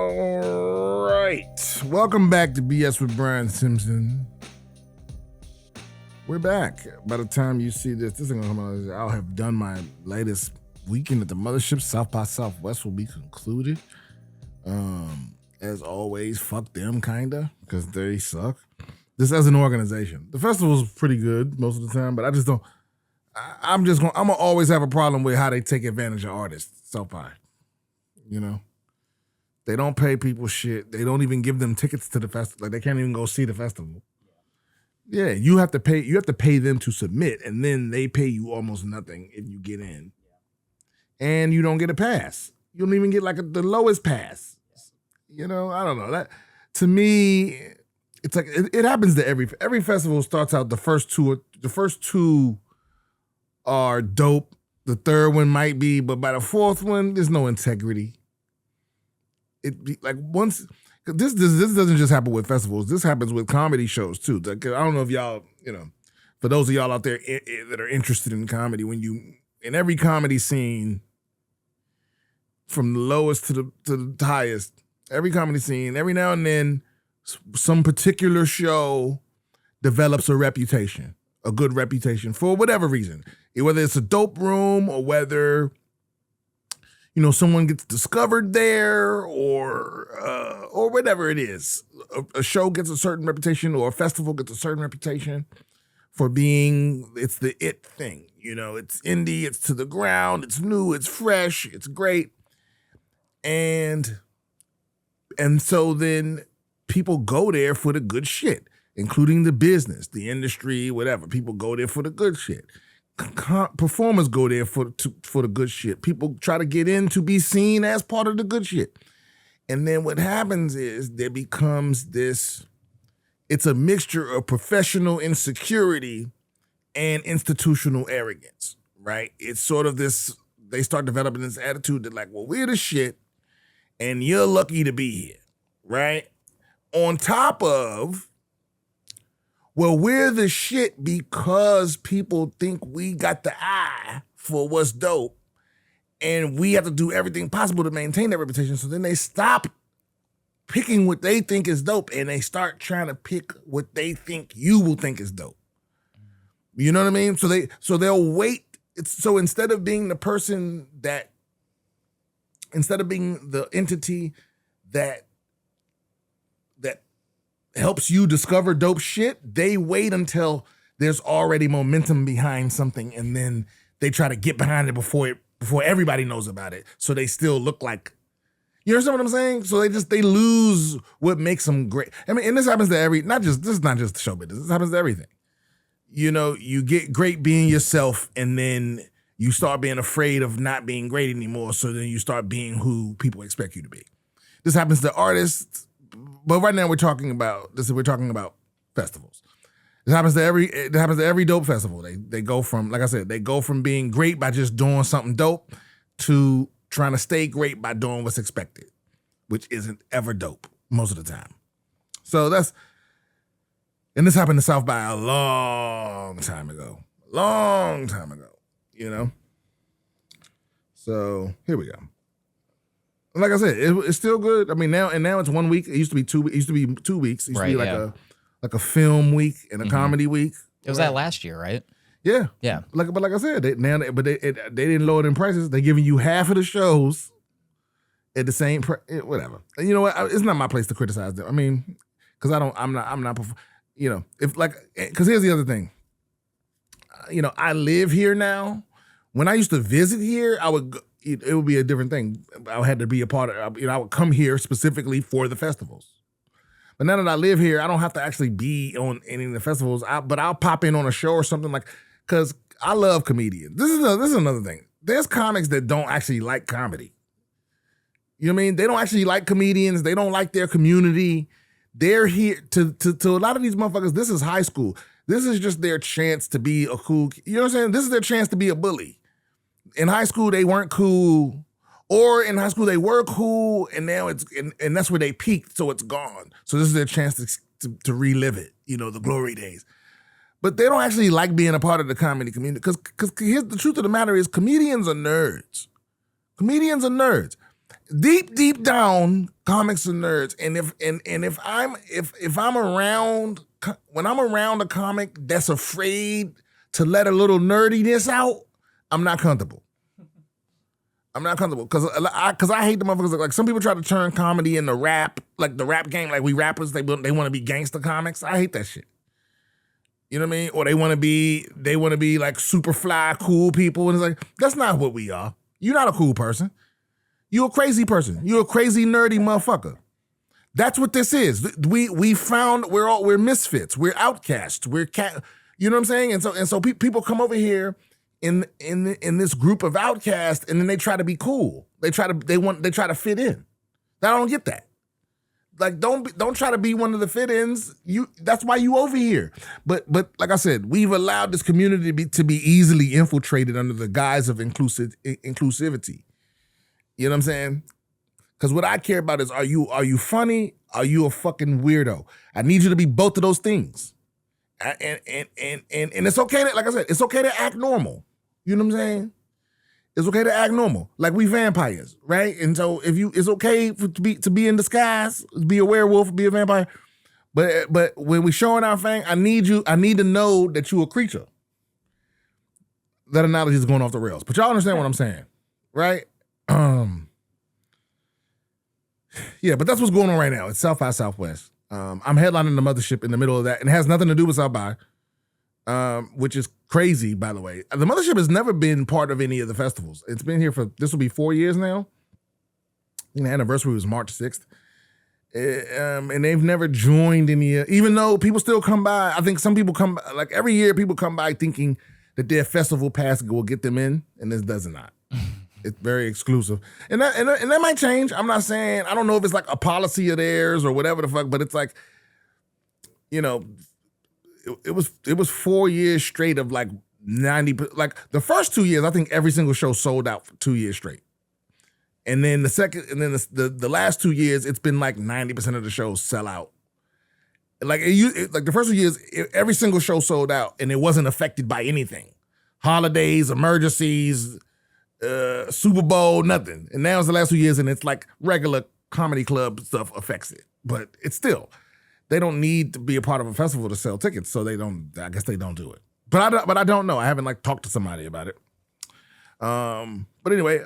All right. Welcome back to BS with Brian Simpson. We're back. By the time you see this is going to come out. I'll have done my latest weekend at the mothership. South by Southwest will be concluded. As always, fuck them, kinda, because they suck. This as an organization. The festival's pretty good most of the time, but I just don't. I'm gonna always have a problem with how they take advantage of artists. South by, you know, they don't pay people shit. They don't even give them tickets to the festival. Like they can't even go see the festival. Yeah, you have to pay. You have to pay them to submit, and then they pay you almost nothing if you get in, and you don't get a pass. You don't even get like the lowest pass. You know, I don't know that. To me, it's like it happens to every festival. Starts out the first two are dope. The third one might be, but by the fourth one, there's no integrity. It be like once this doesn't just happen with festivals. This happens with comedy shows too. Like, I don't know if y'all, you know, for those of y'all out there that are interested in comedy, when you in every comedy scene, from the lowest to the highest, every comedy scene, every now and then, some particular show develops a reputation, a good reputation for whatever reason. Whether it's a dope room or whether, you know, someone gets discovered there or whatever it is. A show gets a certain reputation or a festival gets a certain reputation for being, it's the it thing. You know, it's indie, it's to the ground, it's new, it's fresh, it's great. And so then people go there for the good shit, including the business, the industry, whatever. People go there for the good shit. Performers go there for the good shit. People try to get in to be seen as part of the good shit. And then what happens is there becomes this, it's a mixture of professional insecurity and institutional arrogance, right? It's sort of this, they start developing this attitude that like, well, we're the shit and you're lucky to be here, right? On top of, well, we're the shit because people think we got the eye for what's dope, and we have to do everything possible to maintain that reputation. So then they stop picking what they think is dope, and they start trying to pick what they think you will think is dope. You know what I mean? So they'll wait. So instead of being the person that, instead of being the entity that helps you discover dope shit, they wait until there's already momentum behind something, and then they try to get behind it before everybody knows about it. So they still look like, you understand what I'm saying? So they lose what makes them great. I mean, and this happens to this is not just show business. This happens to everything. You know, you get great being yourself, and then you start being afraid of not being great anymore. So then you start being who people expect you to be. This happens to artists. But right now we're talking about festivals. It happens to every dope festival. They go from, like I said, they go from being great by just doing something dope to trying to stay great by doing what's expected, which isn't ever dope most of the time. So and this happened to South by a long time ago, you know? So here we go. Like I said, it's still good. I mean, now it's 1 week. It used to be 2 weeks. It used to be 2 weeks. It used to be like a film week and a comedy week. It was that last year, right? Yeah. Yeah. Like I said, they didn't lower them prices. They're giving you half of the shows at the same price. Whatever. And you know what? It's not my place to criticize them. I mean, because I'm not. You know, because here's the other thing. You know, I live here now. When I used to visit here, it would be a different thing. I had to be a part of, I would come here specifically for the festivals. But now that I live here, I don't have to actually be on any of the festivals, but I'll pop in on a show or something because I love comedians. This is another thing. There's comics that don't actually like comedy. You know what I mean? They don't actually like comedians. They don't like their community. They're here to a lot of these motherfuckers, this is high school. This is just their chance to be a cool, you know what I'm saying? This is their chance to be a bully. In high school, they weren't cool, or in high school, they were cool, and now and that's where they peaked, so it's gone. So this is their chance to relive it, you know, the glory days. But they don't actually like being a part of the comedy community, because here's the truth of the matter is comedians are nerds. Comedians are nerds. deep down, comics are nerds. And if I'm around, when I'm around a comic that's afraid to let a little nerdiness out, I'm not comfortable. Because I hate the motherfuckers. Like, some people try to turn comedy into rap, like the rap game. Like, we rappers, they want to be gangster comics. I hate that shit. You know what I mean? Or they want to be like super fly, cool people. And it's like, that's not what we are. You're not a cool person. You're a crazy person. You're a crazy, nerdy motherfucker. That's what this is. We're misfits. We're outcasts. You know what I'm saying? And so people come over here in this group of outcasts, and then they try to be cool. They try to fit in. I don't get that. Like, don't try to be one of the fit-ins. That's why you over here. But like I said, we've allowed this community to be easily infiltrated under the guise of inclusivity. You know what I'm saying? Because what I care about is, are you funny? Are you a fucking weirdo? I need you to be both of those things. And it's okay to, like I said, it's okay to act normal. You know what I'm saying? It's okay to act normal, like we vampires, right? And so it's okay to be in disguise, be a werewolf, be a vampire. But when we showing our thing, I need to know that you a creature. That analogy is going off the rails, but y'all understand what I'm saying, right? Yeah, but that's what's going on right now. It's South by Southwest. I'm headlining the Mothership in the middle of that, and it has nothing to do with South by, which is crazy, by the way. The Mothership has never been part of any of the festivals. It's been here this will be 4 years now. The anniversary was March 6th. And they've never joined any, even though people still come by. I think some people come, like every year, people come by thinking that their festival pass will get them in, and this does not. It's very exclusive. And that might change. I'm not saying, I don't know if it's like a policy of theirs or whatever the fuck, but it's like, you know, it was 4 years straight of like 90, like the first 2 years, I think every single show sold out for 2 years straight. And then the last 2 years, it's been like 90% of the shows sell out. Like like the first 2 years, every single show sold out, and it wasn't affected by anything. Holidays, emergencies, Super Bowl, nothing. And now it's the last 2 years, and it's like regular comedy club stuff affects it. But it's still, they don't need to be a part of a festival to sell tickets, so I guess they don't do it. But I don't know. I haven't like talked to somebody about it. But anyway,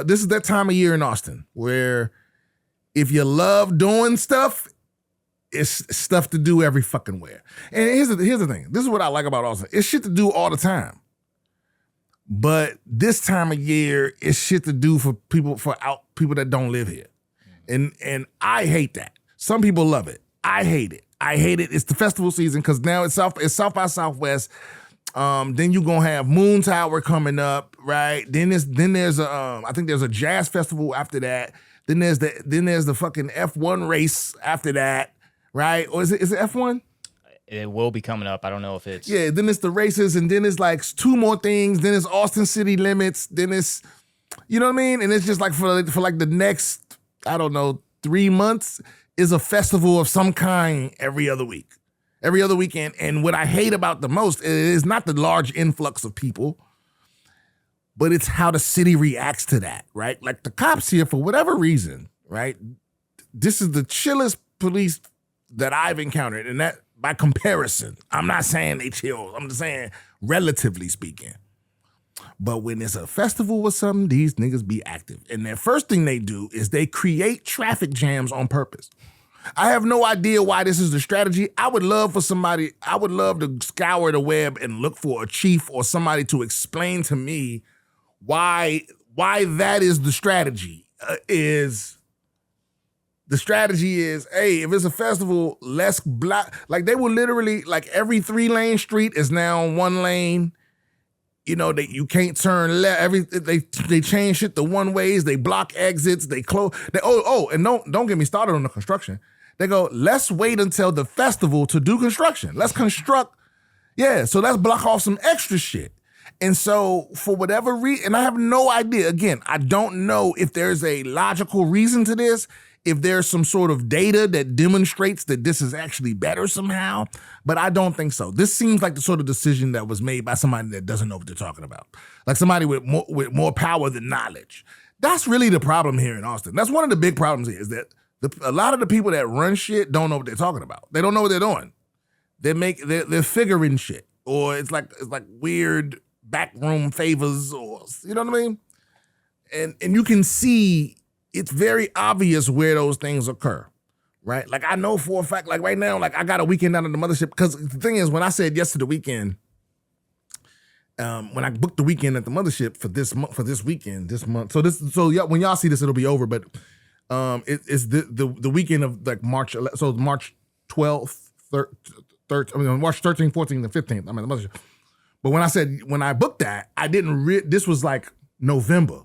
this is that time of year in Austin where if you love doing stuff, it's stuff to do every fucking where. And here's the thing. This is what I like about Austin. It's shit to do all the time. But this time of year, it's shit to do for people that don't live here. And I hate that. Some people love it. I hate it. It's the festival season because now it's South by Southwest. Then you're gonna have Moon Tower coming up, right? Then there's I think there's a jazz festival after that. Then there's the fucking F1 race after that, right? Or is it F1? It will be coming up. I don't know if it's... Yeah, then it's the races, and then it's like two more things. Then it's Austin City Limits. Then it's, you know what I mean? And it's just like for like the next, I don't know, 3 months is a festival of some kind every other week. Every other weekend. And what I hate about the most is not the large influx of people, but it's how the city reacts to that, right? Like the cops here, for whatever reason, right? This is the chillest police that I've encountered. And that, by comparison, I'm not saying they chill. I'm just saying, relatively speaking. But when it's a festival or something, these niggas be active. And the first thing they do is they create traffic jams on purpose. I have no idea why this is the strategy. I would love to scour the web and look for a chief or somebody to explain to me why that is the strategy. The strategy is, hey, if it's a festival, let's block. Like they will literally, like every 3-lane street is now 1 lane. You know, you can't turn left. They change shit to one ways. They block exits. They close. And don't get me started on the construction. They go, let's wait until the festival to do construction. Let's construct. Yeah, so let's block off some extra shit. And so for whatever reason, and I have no idea. Again, I don't know if there's a logical reason to this, if there's some sort of data that demonstrates that this is actually better somehow, but I don't think so. This seems like the sort of decision that was made by somebody that doesn't know what they're talking about. Like somebody with more power than knowledge. That's really the problem here in Austin. That's one of the big problems here, is that a lot of the people that run shit don't know what they're talking about. They don't know what they're doing. They're figuring shit, or it's like weird backroom favors, or you know what I mean. And you can see it's very obvious where those things occur, right? Like I know for a fact, like right now, like I got a weekend down at the mothership, because the thing is, when I said yes to the weekend, when I booked the weekend at the mothership for this month, when y'all see this, it'll be over. But it's the weekend of like March 12th, March 13th, 14th, and 15th. I'm at the mothership. But when I booked that, I didn't. This was like November,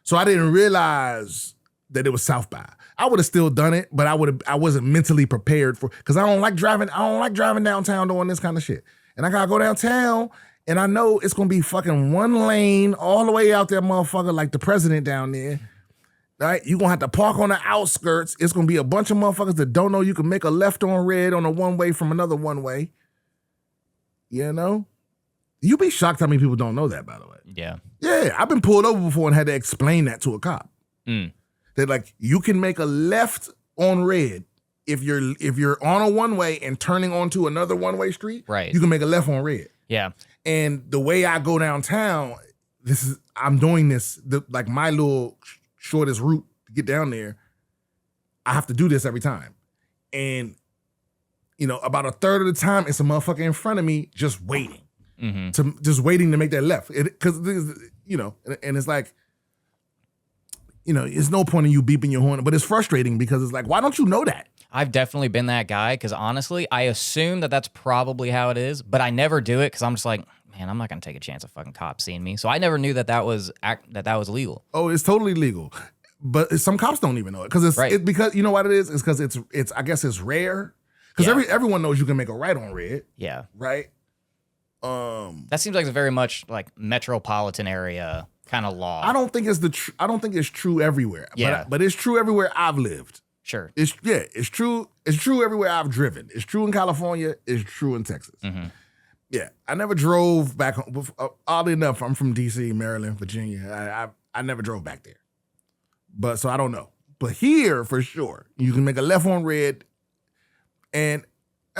so I didn't realize that it was South by. I would have still done it, but I wasn't mentally prepared because I don't like driving. I don't like driving downtown doing this kind of shit. And I gotta go downtown. And I know it's gonna be fucking one lane all the way out there, motherfucker, like the president down there. Right? You're gonna have to park on the outskirts. It's gonna be a bunch of motherfuckers that don't know you can make a left on red on a one-way from another one-way. You know? You'd be shocked how many people don't know that, by the way. Yeah. Yeah, I've been pulled over before and had to explain that to a cop. That like, you can make a left on red if you're on a one-way and turning onto another one-way street. Right. You can make a left on red. Yeah. And the way I go downtown, I'm doing this, like my little shortest route to get down there, I have to do this every time. And, you know, about a third of the time, it's a motherfucker in front of me just waiting. Waiting to make that left. Because, you know, and it's like, you know, it's no point in you beeping your horn, but it's frustrating because it's like, why don't you know that? I've definitely been that guy because honestly, I assume that that's probably how it is, but I never do it because I'm just like, man, I'm not gonna take a chance of fucking cops seeing me. So I never knew that was legal. Oh, it's totally legal, but some cops don't even know it because it's because you know what it is. It's because it's I guess it's rare because everyone knows you can make a right on red. Yeah. Right. That seems like it's very much like metropolitan area kind of law. I don't think it's true everywhere. Yeah. But it's true everywhere I've lived. Sure. It's true. It's true everywhere I've driven. It's true in California. It's true in Texas. Yeah. I never drove back home. Oddly enough, I'm from DC, Maryland, Virginia. I never drove back there. But so I don't know. But here for sure, you can make a left on red, and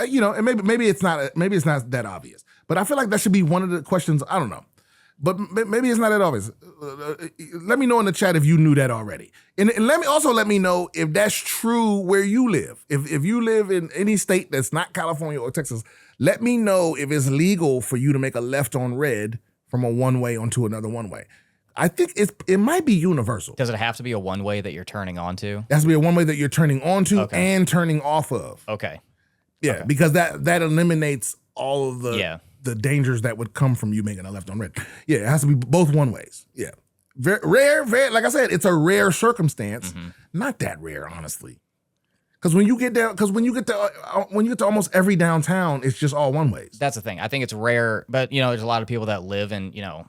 you know, and maybe it's not that obvious. But I feel like that should be one of the questions. I don't know. But maybe it's not that obvious. Let me know in the chat if you knew that already. And let me know if that's true where you live. If you live in any state that's not California or Texas, let me know if it's legal for you to make a left on red from a one-way onto another one-way. I think it might be universal. Does it have to be a one-way that you're turning onto? It has to be a one-way that you're turning onto and turning off of. Okay. Yeah, okay. Because that eliminates all of the dangers that would come from you making a left on red. Yeah, it has to be both one ways. Yeah. Very rare, like I said, it's a rare circumstance. Not that rare, honestly. Because when you get to almost every downtown, it's just all one ways. That's the thing. I think it's rare, but you know, there's a lot of people that live in, you know,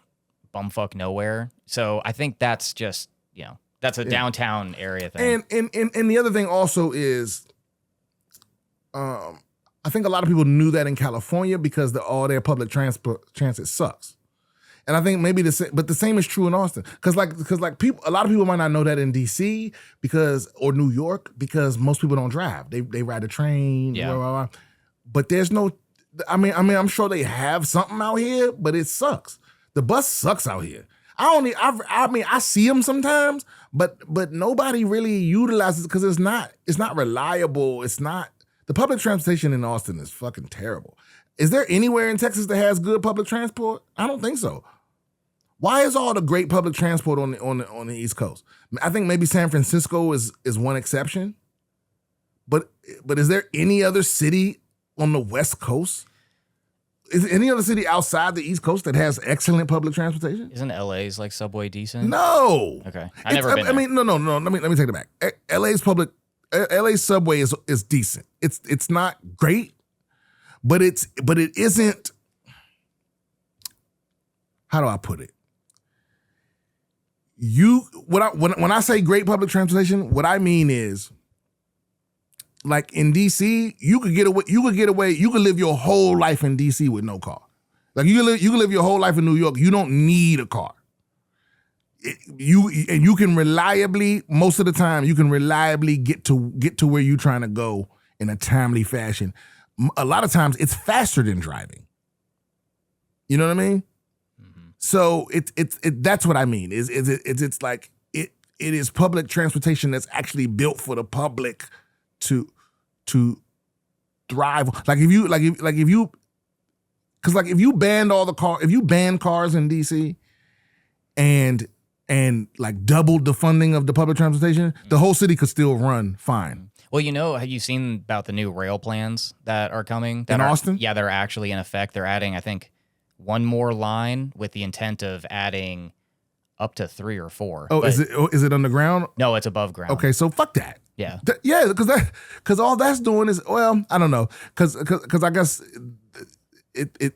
bumfuck nowhere. So I think that's just, you know, that's a downtown area thing. And the other thing also is, I think a lot of people knew that in California because all their public transit sucks. And I think maybe the same is true in Austin. Because people, a lot of people might not know that in DC or New York because most people don't drive. They ride the train. Yeah. Blah, blah, blah. But there's no. I mean, I'm sure they have something out here, but it sucks. The bus sucks out here. I see them sometimes, but nobody really utilizes it because it's not reliable. It's not. The public transportation in Austin is fucking terrible. Is there anywhere in Texas that has good public transport? I don't think so. Why is all the great public transport on the East Coast? I think maybe San Francisco is one exception. But is there any other city on the West Coast? Is there any other city outside the East Coast that has excellent public transportation? Isn't LA's like subway decent? No. Okay. I've never been there. I mean, no. Let me take it back. LA's subway is decent. It's not great, but it isn't. How do I put it? When I say great public transportation, what I mean is, like in DC, you could live your whole life in DC with no car. Like you can live your whole life in New York. You don't need a car. you can reliably, most of the time, you can reliably get to where you're trying to go in a timely fashion. A lot of times, it's faster than driving. You know what I mean? Mm-hmm. So that's what I mean. It's like it is public transportation that's actually built for the public to thrive. Like if you banned all the cars, if you banned cars in DC and like doubled the funding of the public transportation, the whole city could still run fine. Well, have you seen about the new rail plans that are coming? That in Austin? Yeah, they're actually in effect. They're adding, I think, one more line with the intent of adding up to 3 or 4. Oh, is it underground? No, it's above ground. Okay, so fuck that. Yeah. Because all that's doing is, well, I don't know, because I guess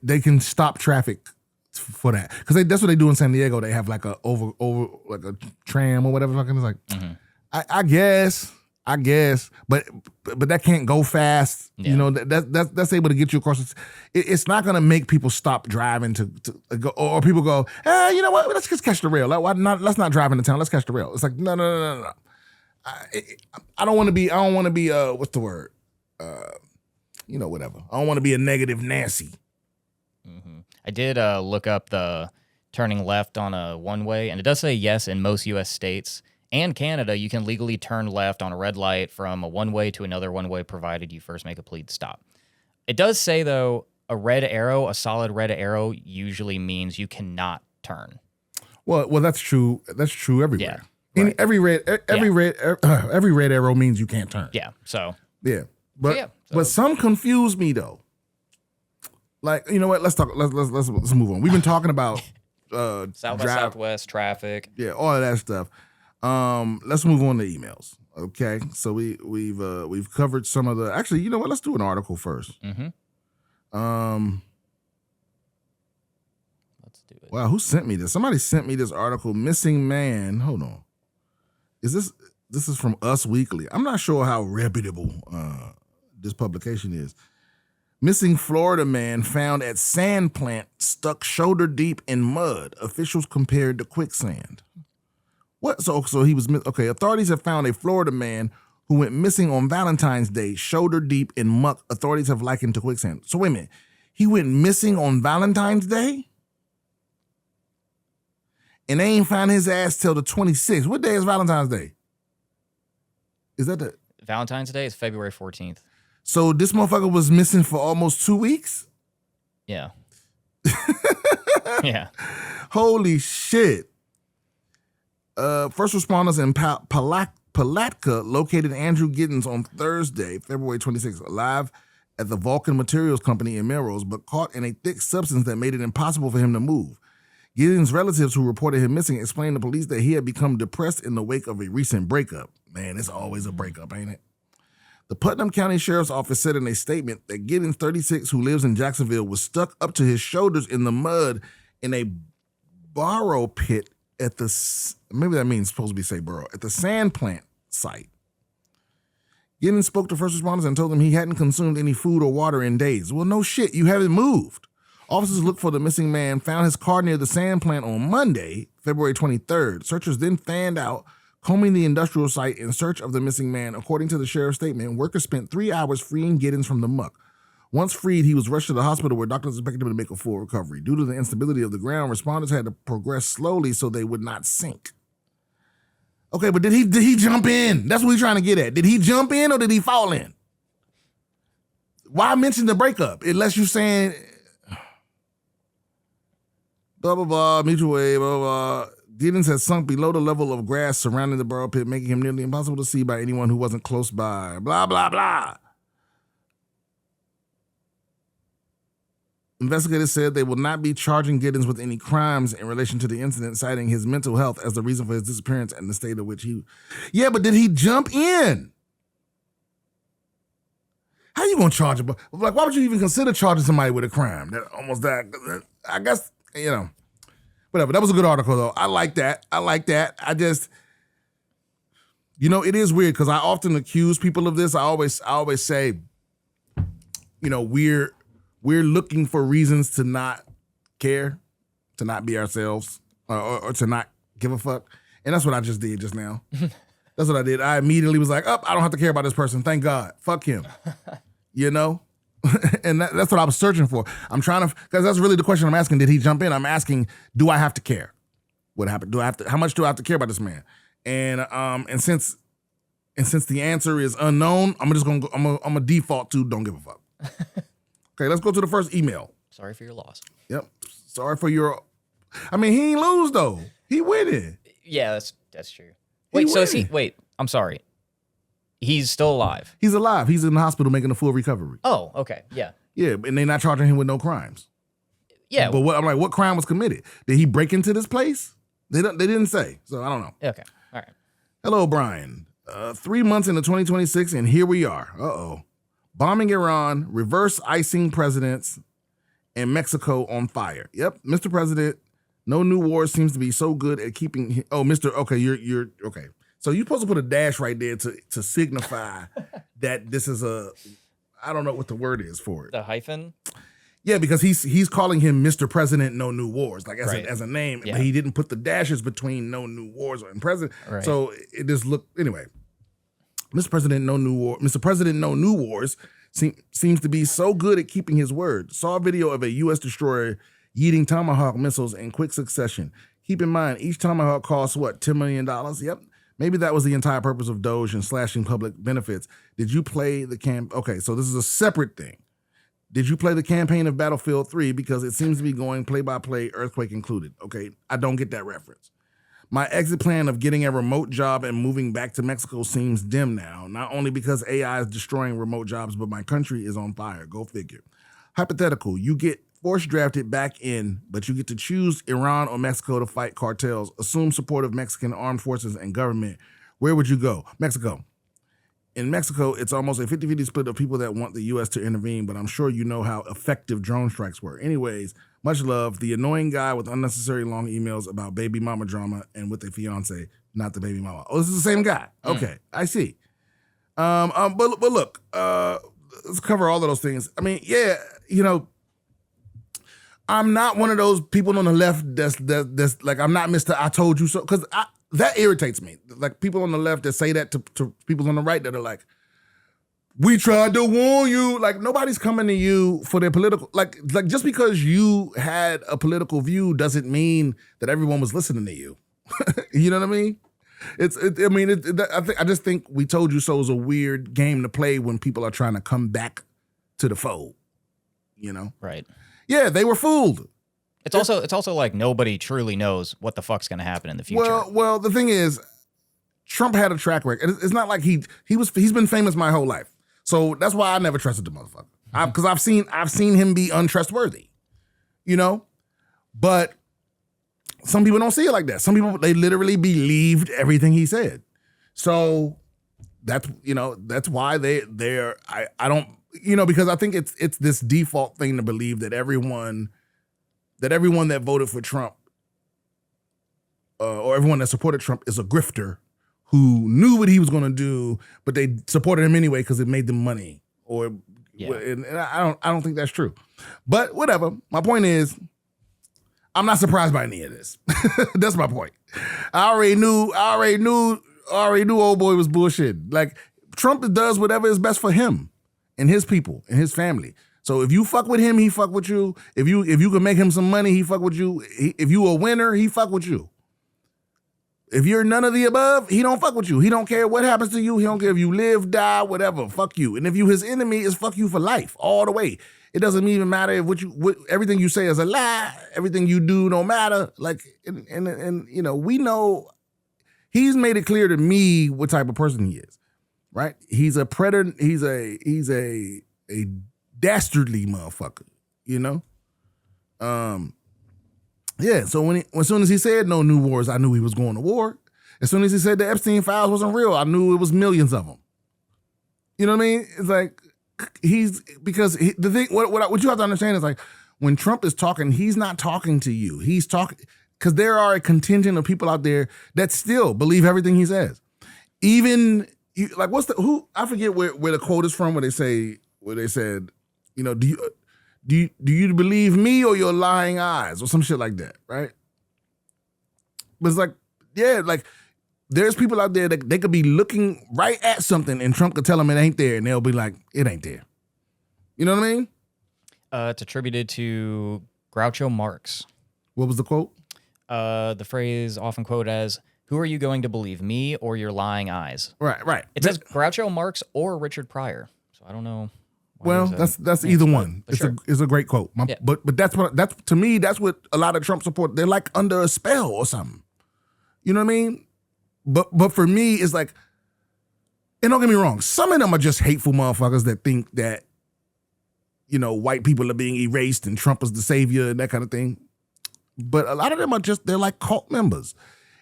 they can stop traffic for that, because that's what they do in San Diego. They have like a over like a tram or whatever fucking. It's like, I guess, but that can't go fast. Yeah. You know, that's able to get you across. It's not gonna make people stop driving to go, or people go, you know what? Let's just catch the rail. Let's not drive into town. Let's catch the rail. It's like no. I don't want to be. What's the word? Whatever. I don't want to be a negative Nancy. Mm-hmm. I did look up the turning left on a one-way, and it does say yes in most U.S. states and Canada, you can legally turn left on a red light from a one-way to another one-way, provided you first make a plea to stop. It does say, though, a solid red arrow usually means you cannot turn. Well, that's true. That's true everywhere. Yeah, right. Every red arrow means you can't turn. Yeah. So. Yeah, but some confuse me though. Like, you know what? Let's talk. Let's move on. We've been talking about South by Southwest traffic. Yeah, all of that stuff. Let's move on to emails. Okay, so we've covered some of the. Actually, you know what? Let's do an article first. Mm-hmm. Let's do it. Wow, who sent me this? Somebody sent me this article. Missing man. Hold on. This is from Us Weekly. I'm not sure how reputable this publication is. Missing Florida man found at sand plant stuck shoulder deep in mud. Officials compared to quicksand. What? So he was okay. Authorities have found a Florida man who went missing on Valentine's Day, shoulder deep in muck. Authorities have likened to quicksand. So wait a minute, he went missing on Valentine's Day, and they ain't found his ass till the 26th. What day is Valentine's Day? Is that the Valentine's Day? Is February 14th. So this motherfucker was missing for almost 2 weeks? Yeah. Yeah. Holy shit. First responders in Palatka located Andrew Giddens on Thursday, February 26th, alive at the Vulcan Materials Company in Melrose, but caught in a thick substance that made it impossible for him to move. Giddens' relatives who reported him missing explained to police that he had become depressed in the wake of a recent breakup. Man, it's always a breakup, ain't it? The Putnam County Sheriff's Office said in a statement that Giddens, 36, who lives in Jacksonville, was stuck up to his shoulders in the mud in a borrow pit at the, maybe that means supposed to be say burrow, at the sand plant site. Giddens spoke to first responders and told them he hadn't consumed any food or water in days. Well, no shit, you haven't moved. Officers looked for the missing man, found his car near the sand plant on Monday, February 23rd. Searchers then fanned out, combing the industrial site in search of the missing man. According to the sheriff's statement, workers spent 3 hours freeing Giddens from the muck. Once freed, he was rushed to the hospital where doctors expected him to make a full recovery. Due to the instability of the ground, responders had to progress slowly so they would not sink. Okay, but did he jump in? That's what we're trying to get at. Did he jump in or did he fall in? Why mention the breakup? Unless you're saying blah, blah, blah, mutual aid, blah, blah, blah. Giddens had sunk below the level of grass surrounding the burrow pit, making him nearly impossible to see by anyone who wasn't close by. Blah, blah, blah. Investigators said they will not be charging Giddens with any crimes in relation to the incident, citing his mental health as the reason for his disappearance and the state of which he... Yeah, but did he jump in? How you gonna charge him? Like, why would you even consider charging somebody with a crime? I guess, you know... Whatever. That was a good article, though. I like that. I just, you know, it is weird because I often accuse people of this. I always say, you know, we're looking for reasons to not care, to not be ourselves, or to not give a fuck. And that's what I just did just now. That's what I did. I immediately was like, I don't have to care about this person. Thank God. Fuck him. You know? And that's what I was searching for. I'm trying to, because that's really the question I'm asking. Did he jump in? I'm asking, do I have to care? What happened? How much do I have to care about this man? And since the answer is unknown, I'm gonna default to don't give a fuck. Okay, let's go to the first email. Sorry for your loss. Yep. Sorry for your. I mean, he ain't lose though. He winning. Yeah, that's true. Wait, so is he? Wait, I'm sorry. He's still alive. He's alive. He's in the hospital making a full recovery. Oh, okay, yeah. Yeah, and they're not charging him with no crimes. Yeah, but what crime was committed? Did he break into this place? They didn't say, so I don't know. Okay, all right. Hello, Brian. 3 months into 2026, and here we are. Uh-oh. Bombing Iran, reverse icing presidents, and Mexico on fire. Yep, Mr. President, no new war seems to be so good at keeping... Oh, Mr. Okay, you're okay. So you're supposed to put a dash right there to signify that this is a... I don't know what the word is for it. The hyphen? Yeah, because he's calling him Mr. President, no new wars, like as a name. Yeah. But he didn't put the dashes between no new wars and president. Right. So it just looked... Anyway. Mr. President, no new war. Mr. President, no new wars seems to be so good at keeping his word. Saw a video of a U.S. destroyer yeeting Tomahawk missiles in quick succession. Keep in mind, each Tomahawk costs, what, $10 million? Yep. Maybe that was the entire purpose of Doge and slashing public benefits. Did you play the Okay, so this is a separate thing. Did you play the campaign of Battlefield 3? Because it seems to be going play-by-play, earthquake included. Okay, I don't get that reference. My exit plan of getting a remote job and moving back to Mexico seems dim now, not only because AI is destroying remote jobs, but my country is on fire. Go figure. Hypothetical, you get force drafted back in, but you get to choose Iran or Mexico to fight cartels. Assume support of Mexican armed forces and government. Where would you go? Mexico. In Mexico, it's almost a 50-50 split of people that want the U.S. to intervene, but I'm sure you know how effective drone strikes were. Anyways, much love. The annoying guy with unnecessary long emails about baby mama drama and with a fiance, not the baby mama. Oh, this is the same guy. Okay, I see. But look, let's cover all of those things. I mean, yeah, you know, I'm not one of those people on the left that's like, I'm not Mr. I told you so, because that irritates me. Like people on the left that say that to people on the right that are like, we tried to warn you. Like nobody's coming to you for their political, like just because you had a political view doesn't mean that everyone was listening to you. You know what I mean? I just think we told you so is a weird game to play when people are trying to come back to the fold, you know? Right. Yeah, they were fooled. It's also like nobody truly knows what the fuck's going to happen in the future. Well, the thing is, Trump had a track record. It's not like he's been famous my whole life. So that's why I never trusted the motherfucker. Because I've seen him be untrustworthy, you know? But some people don't see it like that. Some people, they literally believed everything he said. So that's why I don't, because I think it's this default thing to believe that everyone that voted for Trump or everyone that supported Trump is a grifter who knew what he was going to do, but they supported him anyway because it made them money. And I don't think that's true. But whatever. My point is, I'm not surprised by any of this. That's my point. I already knew old boy was bullshit. Like Trump does whatever is best for him and his people and his family. So if you fuck with him, he fuck with you. If you can make him some money, he fuck with you. If you a winner, he fuck with you. If you're none of the above, he don't fuck with you. He don't care what happens to you. He don't care if you live, die, whatever. Fuck you. And if you his enemy, it's fuck you for life, all the way. It doesn't even matter if everything you say is a lie. Everything you do don't matter. Like, and we know he's made it clear to me what type of person he is. Right? He's a predator. He's a dastardly motherfucker. You know. Yeah, so as soon as he said no new wars, I knew he was going to war. As soon as he said the Epstein files wasn't real, I knew it was millions of them. You know what I mean? It's like the thing. What you have to understand is like when Trump is talking, he's not talking to you. He's talking because there are a contingent of people out there that still believe everything he says. Even like I forget where the quote is from where they said, do you believe me or your lying eyes or some shit like that, right? But it's like, Yeah, like there's people out there that they could be looking right at something and Trump could tell them it ain't there and they'll be like, it ain't there. You know what I mean? It's attributed to Groucho Marx. What was the quote? The phrase often quoted as, "Who are you going to believe, me or your lying eyes?" Right. It says Groucho Marx or Richard Pryor. So I don't know. Well, that's either one. It's a great quote. But that's to me, that's what a lot of Trump support. They're like under a spell or something. You know what I mean? But for me, it's like, and don't get me wrong, some of them are just hateful motherfuckers that think that, you know, white people are being erased and Trump is the savior and that kind of thing. But a lot of them are just, they're like cult members.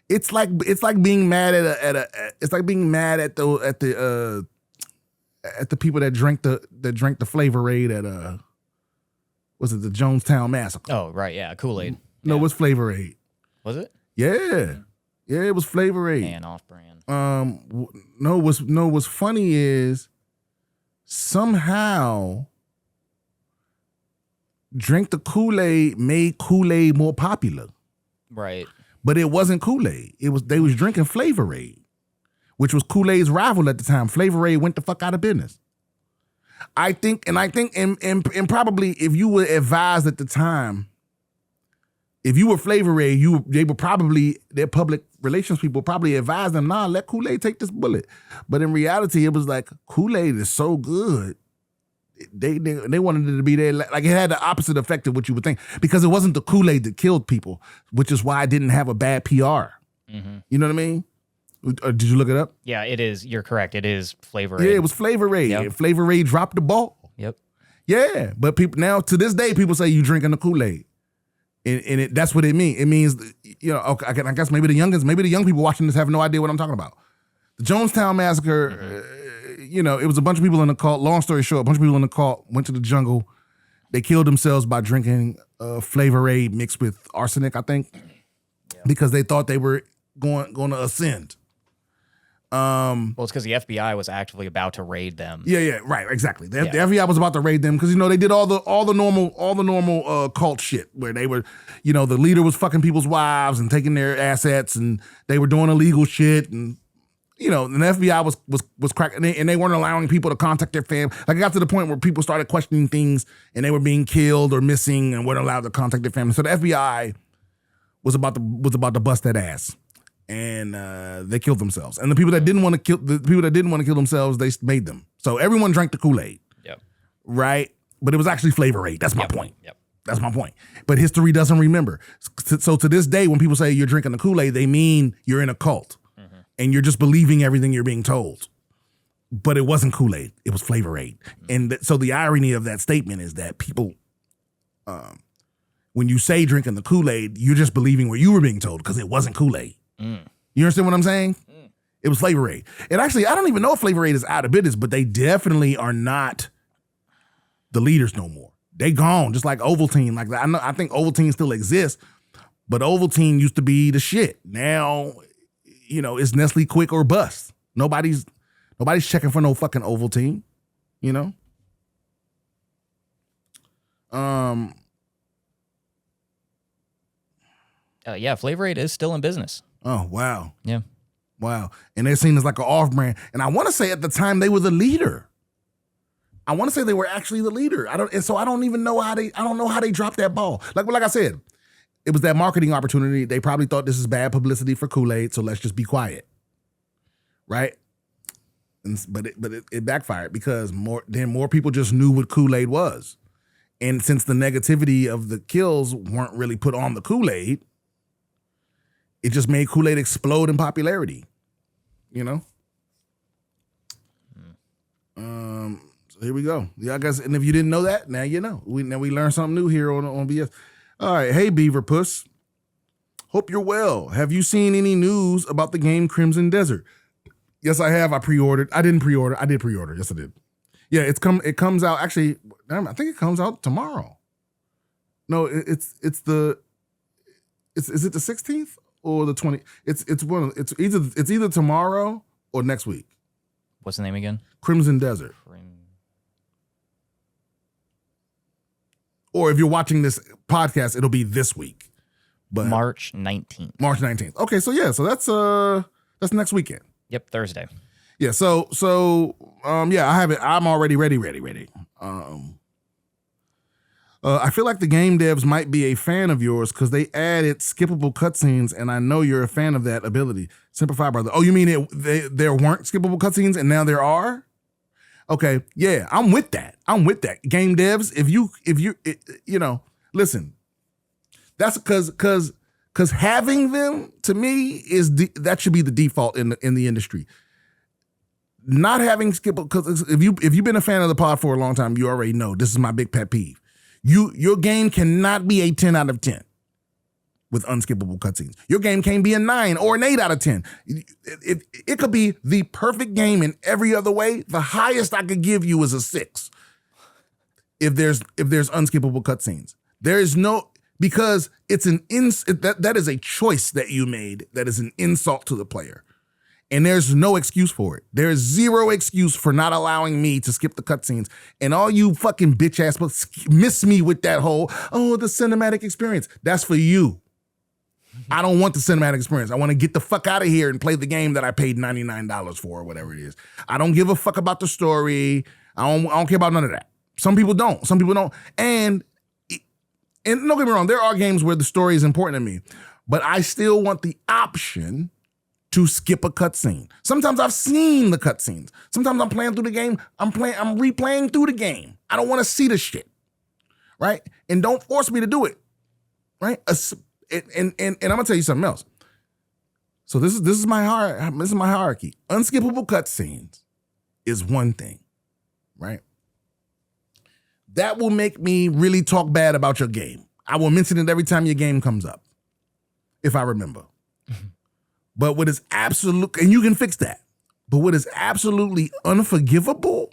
It's like being mad it's like being mad at the people that drank the Flavorade at was it the Jonestown massacre? Oh, right, yeah, Kool-Aid. No, it was Flavorade. Was it? Yeah. Yeah, it was Flavorade. Man, off-brand. What's funny is somehow Drink the Kool-Aid made Kool-Aid more popular. Right. But it wasn't Kool-Aid. They was drinking Flavorade, which was Kool-Aid's rival at the time. Flavorade went the fuck out of business. I think and probably if you were advised at the time, if you were Flavorade, they were probably, their public relations people probably advised them, nah, let Kool-Aid take this bullet. But in reality, it was like, Kool-Aid is so good. They wanted it to be there. Like it had the opposite effect of what you would think, because it wasn't the Kool-Aid that killed people, which is why it didn't have a bad PR. Mm-hmm. You know what I mean? Did you look it up? Yeah, it is. You're correct. It is Flavorade. Yeah, it was Flavorade. Yep. And Flavorade dropped the ball. Yep. Yeah, but people now to this day, people say you drinking the Kool-Aid, and that's what it means. It means, you know, okay, I guess maybe the young people watching this have no idea what I'm talking about. The Jonestown massacre. You know, it was a bunch of people in the cult. Long story short, a bunch of people in the cult went to the jungle. They killed themselves by drinking Flavorade mixed with arsenic, I think, because they thought they were going to ascend. Well, it's because the FBI was actively about to raid them. Yeah, right, exactly. The FBI was about to raid them because, you know, they did all the normal cult shit where they were, you know, the leader was fucking people's wives and taking their assets, and they were doing illegal shit, and you know, and the FBI was cracking, and they weren't allowing people to contact their family. Like it got to the point where people started questioning things, and they were being killed or missing, and weren't allowed to contact their family. So the FBI was about to bust that ass, and they killed themselves. And the people that didn't want to kill themselves, they made them. So everyone drank the Kool-Aid. Yep. Right, but it was actually Flavorade. That's my point. Yep. That's my point. But history doesn't remember. So to this day, when people say you're drinking the Kool-Aid, they mean you're in a cult. And you're just believing everything you're being told. But it wasn't Kool-Aid. It was Flavorade. And so the irony of that statement is that people, when you say drinking the Kool-Aid, you're just believing what you were being told because it wasn't Kool-Aid. You understand what I'm saying? It was Flavorade. And actually, I don't even know if Flavorade is out of business, but they definitely are not the leaders no more. They gone, just like Ovaltine. Like I think Ovaltine still exists, but Ovaltine used to be the shit. Now, you know, it's Nestle Quick or bust. Nobody's checking for no fucking Ovaltine, you know? Yeah, Flavorade is still in business. Oh, wow. Yeah. Wow. And they're seen as like an off-brand. And I want to say at the time they were the leader. I want to say they were actually the leader. I don't know how they dropped that ball. Like I said, it was that marketing opportunity. They probably thought this is bad publicity for Kool-Aid, so let's just be quiet, right? But it backfired because more people just knew what Kool-Aid was, and since the negativity of the kills weren't really put on the Kool-Aid, it just made Kool-Aid explode in popularity, you know. So here we go. Yeah, I guess. And if you didn't know that, now you know. We learned something new here on BS. All right, hey Beaver Puss. Hope you're well. Have you seen any news about the game Crimson Desert? Yes, I have. I pre-ordered. I didn't pre-order. I did pre-order. Yes, I did. Yeah, it comes out actually. I think it comes out tomorrow. No, is it the 16th or the 20th? It's either tomorrow or next week. What's the name again? Crimson Desert. Or if you're watching this podcast, it'll be this week. But March 19th. March 19th. Okay, so yeah, so that's next weekend. Yep, Thursday. Yeah, so yeah, I have it. I'm already ready. I feel like the game devs might be a fan of yours because they added skippable cutscenes, and I know you're a fan of that ability. Simplify, brother. Oh, you mean there weren't skippable cutscenes and now there are? Okay, yeah, I'm with that. Game devs, if you listen, that's because having them to me that should be the default in the industry. Not having skippable, because if you've been a fan of the pod for a long time, you already know this is my big pet peeve. Your game cannot be a 10 out of 10 with unskippable cutscenes. Your game can't be a 9 or an 8 out of 10. It could be the perfect game in every other way. The highest I could give you is a 6 if there's unskippable cutscenes. There is no, because it's that is a choice that you made that is an insult to the player. And there's no excuse for it. There is zero excuse for not allowing me to skip the cutscenes. And all you fucking bitch ass miss me with that whole, the cinematic experience. That's for you. I don't want the cinematic experience. I want to get the fuck out of here and play the game that I paid $99 for or whatever it is. I don't give a fuck about the story. I don't care about none of that. Some people don't. And don't get me wrong, there are games where the story is important to me, but I still want the option to skip a cutscene. Sometimes I've seen the cutscenes. Sometimes I'm playing through the game. I'm replaying through the game. I don't want to see the shit, right? And don't force me to do it, right? And I'm gonna tell you something else. So this is my hierarchy. Unskippable cutscenes is one thing, right? That will make me really talk bad about your game. I will mention it every time your game comes up, if I remember. But what is absolute, and you can fix that, but what is absolutely unforgivable,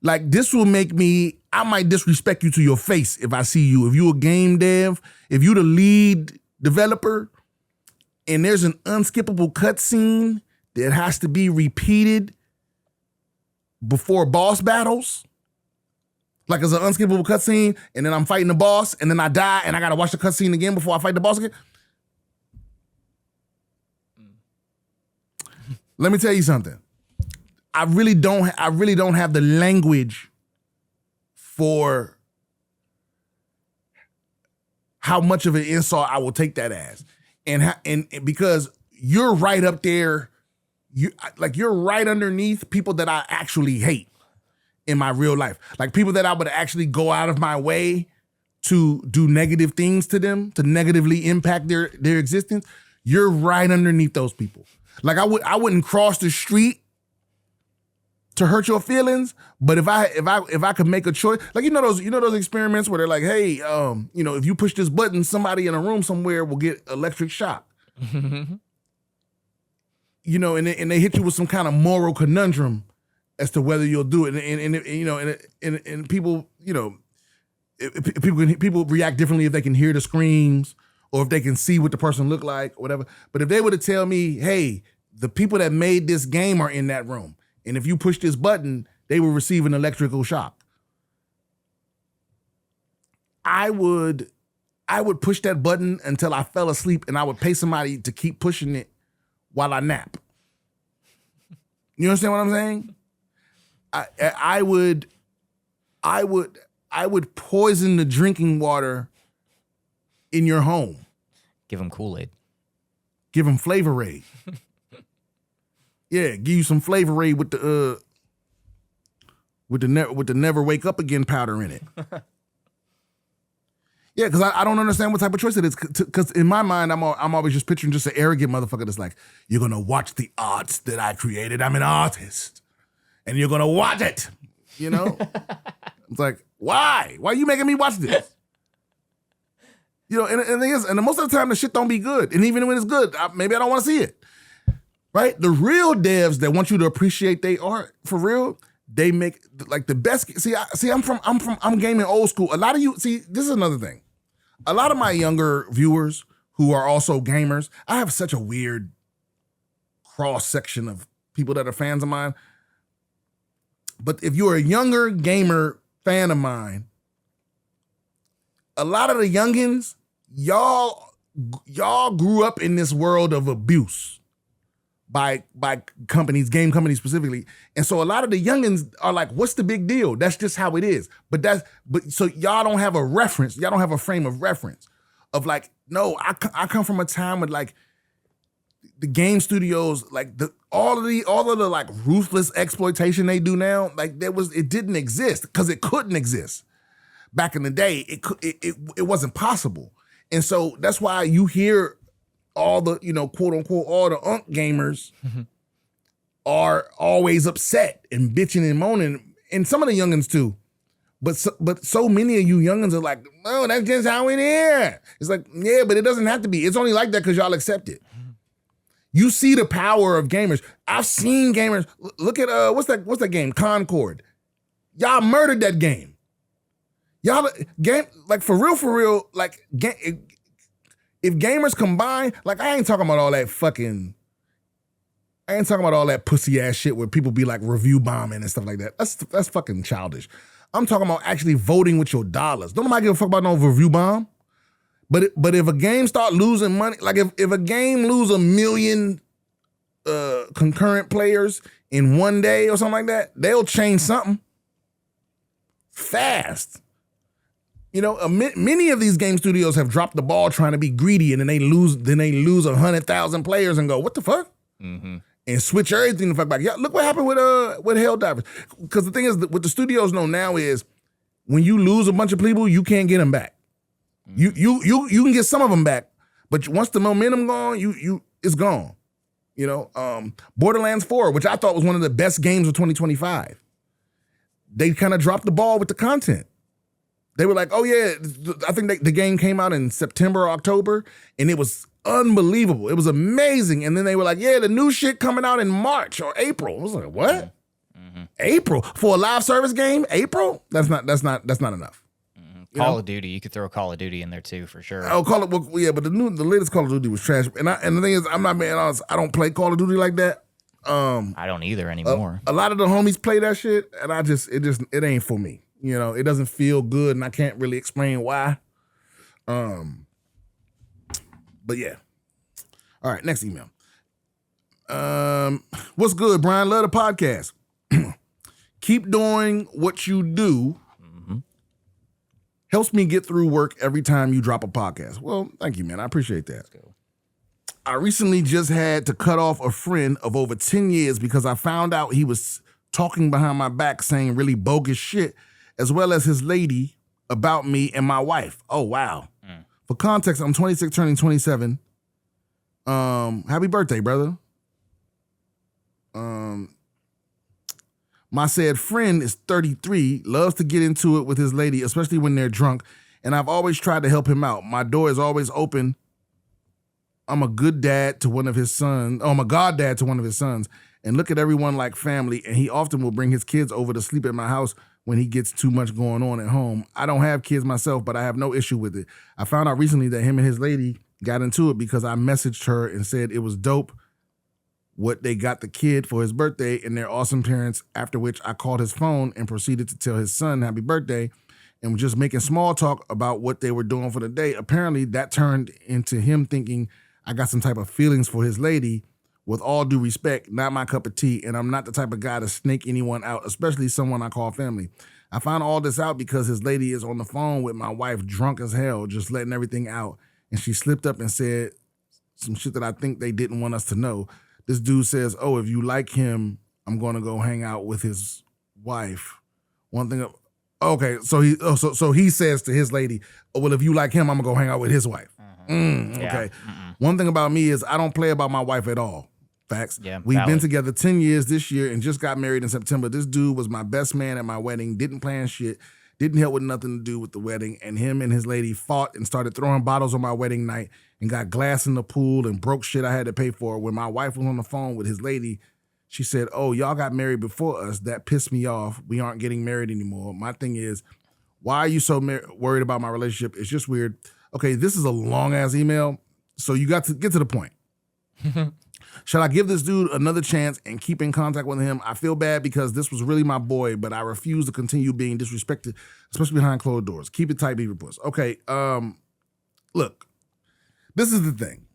like this will make me, I might disrespect you to your face if I see you. If you a game dev, if you the lead developer, and there's an unskippable cutscene that has to be repeated before boss battles, like it's an unskippable cutscene, and then I'm fighting the boss, and then I die, and I gotta watch the cutscene again before I fight the boss again. Let me tell you something. I really don't have the language for how much of an insult I will take that as. And because you're right up there, you're right underneath people that I actually hate in my real life. Like people that I would actually go out of my way to do negative things to them, to negatively impact their existence. You're right underneath those people. Like I wouldn't cross the street to hurt your feelings, but if I could make a choice, like those experiments where they're like, hey, if you push this button, somebody in a room somewhere will get electric shock. And they hit you with some kind of moral conundrum as to whether you'll do it, and people, people react differently if they can hear the screams or if they can see what the person look like or whatever. But if they were to tell me, hey, the people that made this game are in that room, and if you push this button, they will receive an electrical shock, I would push that button until I fell asleep, and I would pay somebody to keep pushing it while I nap. You understand what I'm saying? I would poison the drinking water in your home. Give them Kool-Aid. Give them Flavor Aid. Yeah, give you some Flavor Aid with the never wake up again powder in it. Yeah, because I don't understand what type of choice it is. Because in my mind, I'm always just picturing just an arrogant motherfucker that's like, you're gonna watch the arts that I created. I'm an artist, and you're gonna watch it. It's like, why? Why are you making me watch this? And the thing is, and most of the time the shit don't be good. And even when it's good, maybe I don't want to see it. Right? The real devs that want you to appreciate their art for real, they make like the best. I'm gaming old school. A lot of you, this is another thing. A lot of my younger viewers who are also gamers, I have such a weird cross section of people that are fans of mine. But if you're a younger gamer fan of mine, a lot of the youngins y'all grew up in this world of abuse by companies, game companies specifically. And so a lot of the youngins are like, what's the big deal? That's just how it is. But so y'all don't have a reference. Y'all don't have a frame of reference of like, no, I come from a time with like the game studios, like all of the like ruthless exploitation they do now, like it didn't exist because it couldn't exist. Back in the day, it wasn't possible. And so that's why you hear all the, quote unquote, all the gamers are always upset and bitching and moaning. And some of the youngins too. But so many of you youngins are like, no, that's just how it is. It's like, yeah, but it doesn't have to be. It's only like that because y'all accept it. You see the power of gamers. I've seen gamers. Look at what's that game? Concord. Y'all murdered that game. Y'all game like for real. Like if gamers combine, like I ain't talking about all that pussy ass shit where people be like review bombing and stuff like that. That's fucking childish. I'm talking about actually voting with your dollars. Don't nobody give a fuck about no review bomb. But if a game start losing money, like if a game lose 1 million concurrent players in one day or something like that, they'll change something fast. Many of these game studios have dropped the ball trying to be greedy, and then they lose 100,000 players and go, what the fuck? Mm-hmm. And switch everything the fuck back. Yeah, look what happened with Helldivers. Because the thing is, what the studios know now is when you lose a bunch of people, you can't get them back. You can get some of them back, but once the momentum gone, it's gone. Borderlands 4, which I thought was one of the best games of 2025. They kind of dropped the ball with the content. They were like, oh yeah, I think the game came out in September or October, and it was unbelievable. It was amazing. And then they were like, yeah, the new shit coming out in March or April. I was like, what? Mm-hmm. April for a live service game? April? That's not enough. Call of Duty, you could throw Call of Duty in there too, for sure. Oh, yeah, but the latest Call of Duty was trash. And the thing is, I'm not being honest, I don't play Call of Duty like that. I don't either anymore. A lot of the homies play that shit, and it ain't for me. It doesn't feel good, and I can't really explain why. But yeah. All right, next email. What's good, Brian? Love the podcast. Keep doing what you do. Helps me get through work every time you drop a podcast. Well, thank you, man. I appreciate that. I recently just had to cut off a friend of over 10 years because I found out he was talking behind my back saying really bogus shit, as well as his lady about me and my wife. Oh, wow. For context, I'm 26, turning 27. Happy birthday, brother. My said friend is 33, loves to get into it with his lady, especially when they're drunk, and I've always tried to help him out. My door is always open. I'm a good dad to one of his sons. Oh, I'm a goddad to one of his sons, and look at everyone like family, and he often will bring his kids over to sleep at my house when he gets too much going on at home. I don't have kids myself, but I have no issue with it. I found out recently that him and his lady got into it because I messaged her and said it was dope what they got the kid for his birthday and they're awesome parents, after which I called his phone and proceeded to tell his son happy birthday and was just making small talk about what they were doing for the day. Apparently that turned into him thinking I got some type of feelings for his lady. With all due respect, not my cup of tea, and I'm not the type of guy to snake anyone out, especially someone I call family. I found all this out because his lady is on the phone with my wife drunk as hell, just letting everything out, and she slipped up and said some shit that I think they didn't want us to know. This dude says, oh, if you like him, I'm going to go hang out with his wife. One thing, okay, so he says to his lady, oh, well, if you like him, I'm going to go hang out with his wife. Okay. One thing about me is I don't play about my wife at all. Facts. Yeah, we've been together 10 years this year and just got married in September. This dude was my best man at my wedding, didn't plan shit, didn't help with nothing to do with the wedding, and him and his lady fought and started throwing bottles on my wedding night and got glass in the pool and broke shit I had to pay for. When my wife was on the phone with his lady, she said, oh, y'all got married before us. That pissed me off. We aren't getting married anymore. My thing is, why are you so worried about my relationship? It's just weird. Okay, this is a long-ass email, so you got to get to the point. Should I give this dude another chance and keep in contact with him? I feel bad because this was really my boy, but I refuse to continue being disrespected, especially behind closed doors. Keep it tight, Beaver Puss. Okay, look, this is the thing.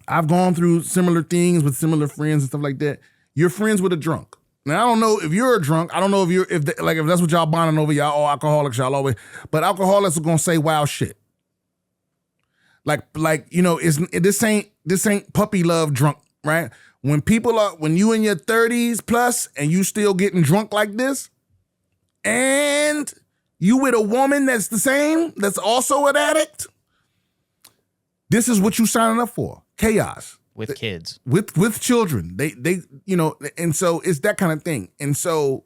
I've gone through similar things with similar friends and stuff like that. You're friends with a drunk. Now, I don't know if you're a drunk. I don't know if that's what y'all bonding over, y'all all alcoholics, y'all always, but alcoholics are gonna say wild shit. Like this ain't puppy love drunk, right? When you in your 30s plus and you still getting drunk like this, and you with a woman that's the same, that's also an addict, this is what you signing up for. Chaos. With kids. With children. They and so it's that kind of thing. And so,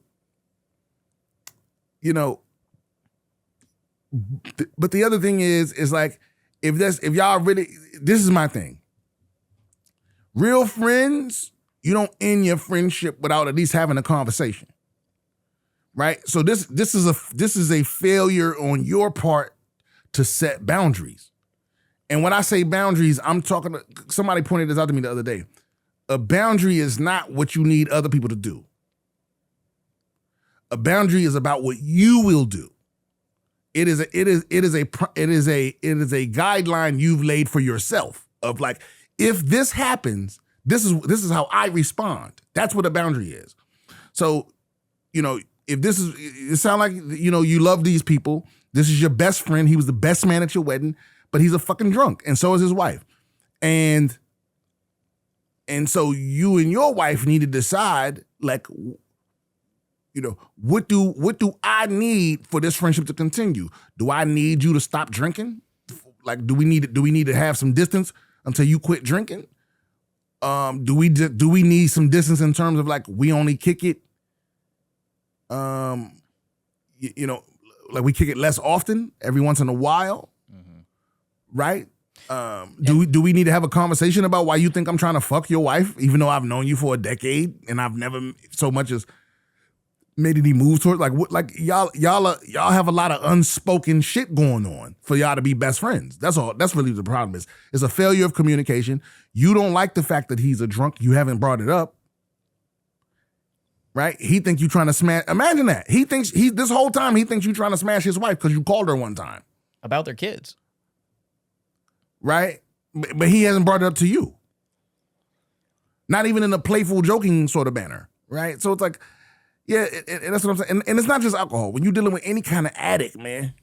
but the other thing is like, if y'all really, this is my thing. Real friends, you don't end your friendship without at least having a conversation. Right? So this is a failure on your part to set boundaries. And when I say boundaries, I'm talking, somebody pointed this out to me the other day. A boundary is not what you need other people to do. A boundary is about what you will do. It is a guideline you've laid for yourself of like, if this happens, this is how I respond. That's what a boundary is. So, if it sounds like, you love these people. This is your best friend. He was the best man at your wedding. But he's a fucking drunk, and so is his wife. And so you and your wife need to decide, like, what do I need for this friendship to continue? Do I need you to stop drinking? Like, do we need to have some distance until you quit drinking? Do we need some distance in terms of like we only kick it, like we kick it less often, every once in a while? Right? Do we need to have a conversation about why you think I'm trying to fuck your wife, even though I've known you for a decade and I've never so much as made any moves towards y'all have a lot of unspoken shit going on for y'all to be best friends. That's all. That's really the problem is. It's a failure of communication. You don't like the fact that he's a drunk. You haven't brought it up. Right? He thinks you trying to smash. Imagine that. This whole time he thinks you trying to smash his wife because you called her one time. About their kids. Right? But he hasn't brought it up to you. Not even in a playful, joking sort of manner. Right? So it's like, yeah, and that's what I'm saying. And it's not just alcohol. When you're dealing with any kind of addict, man,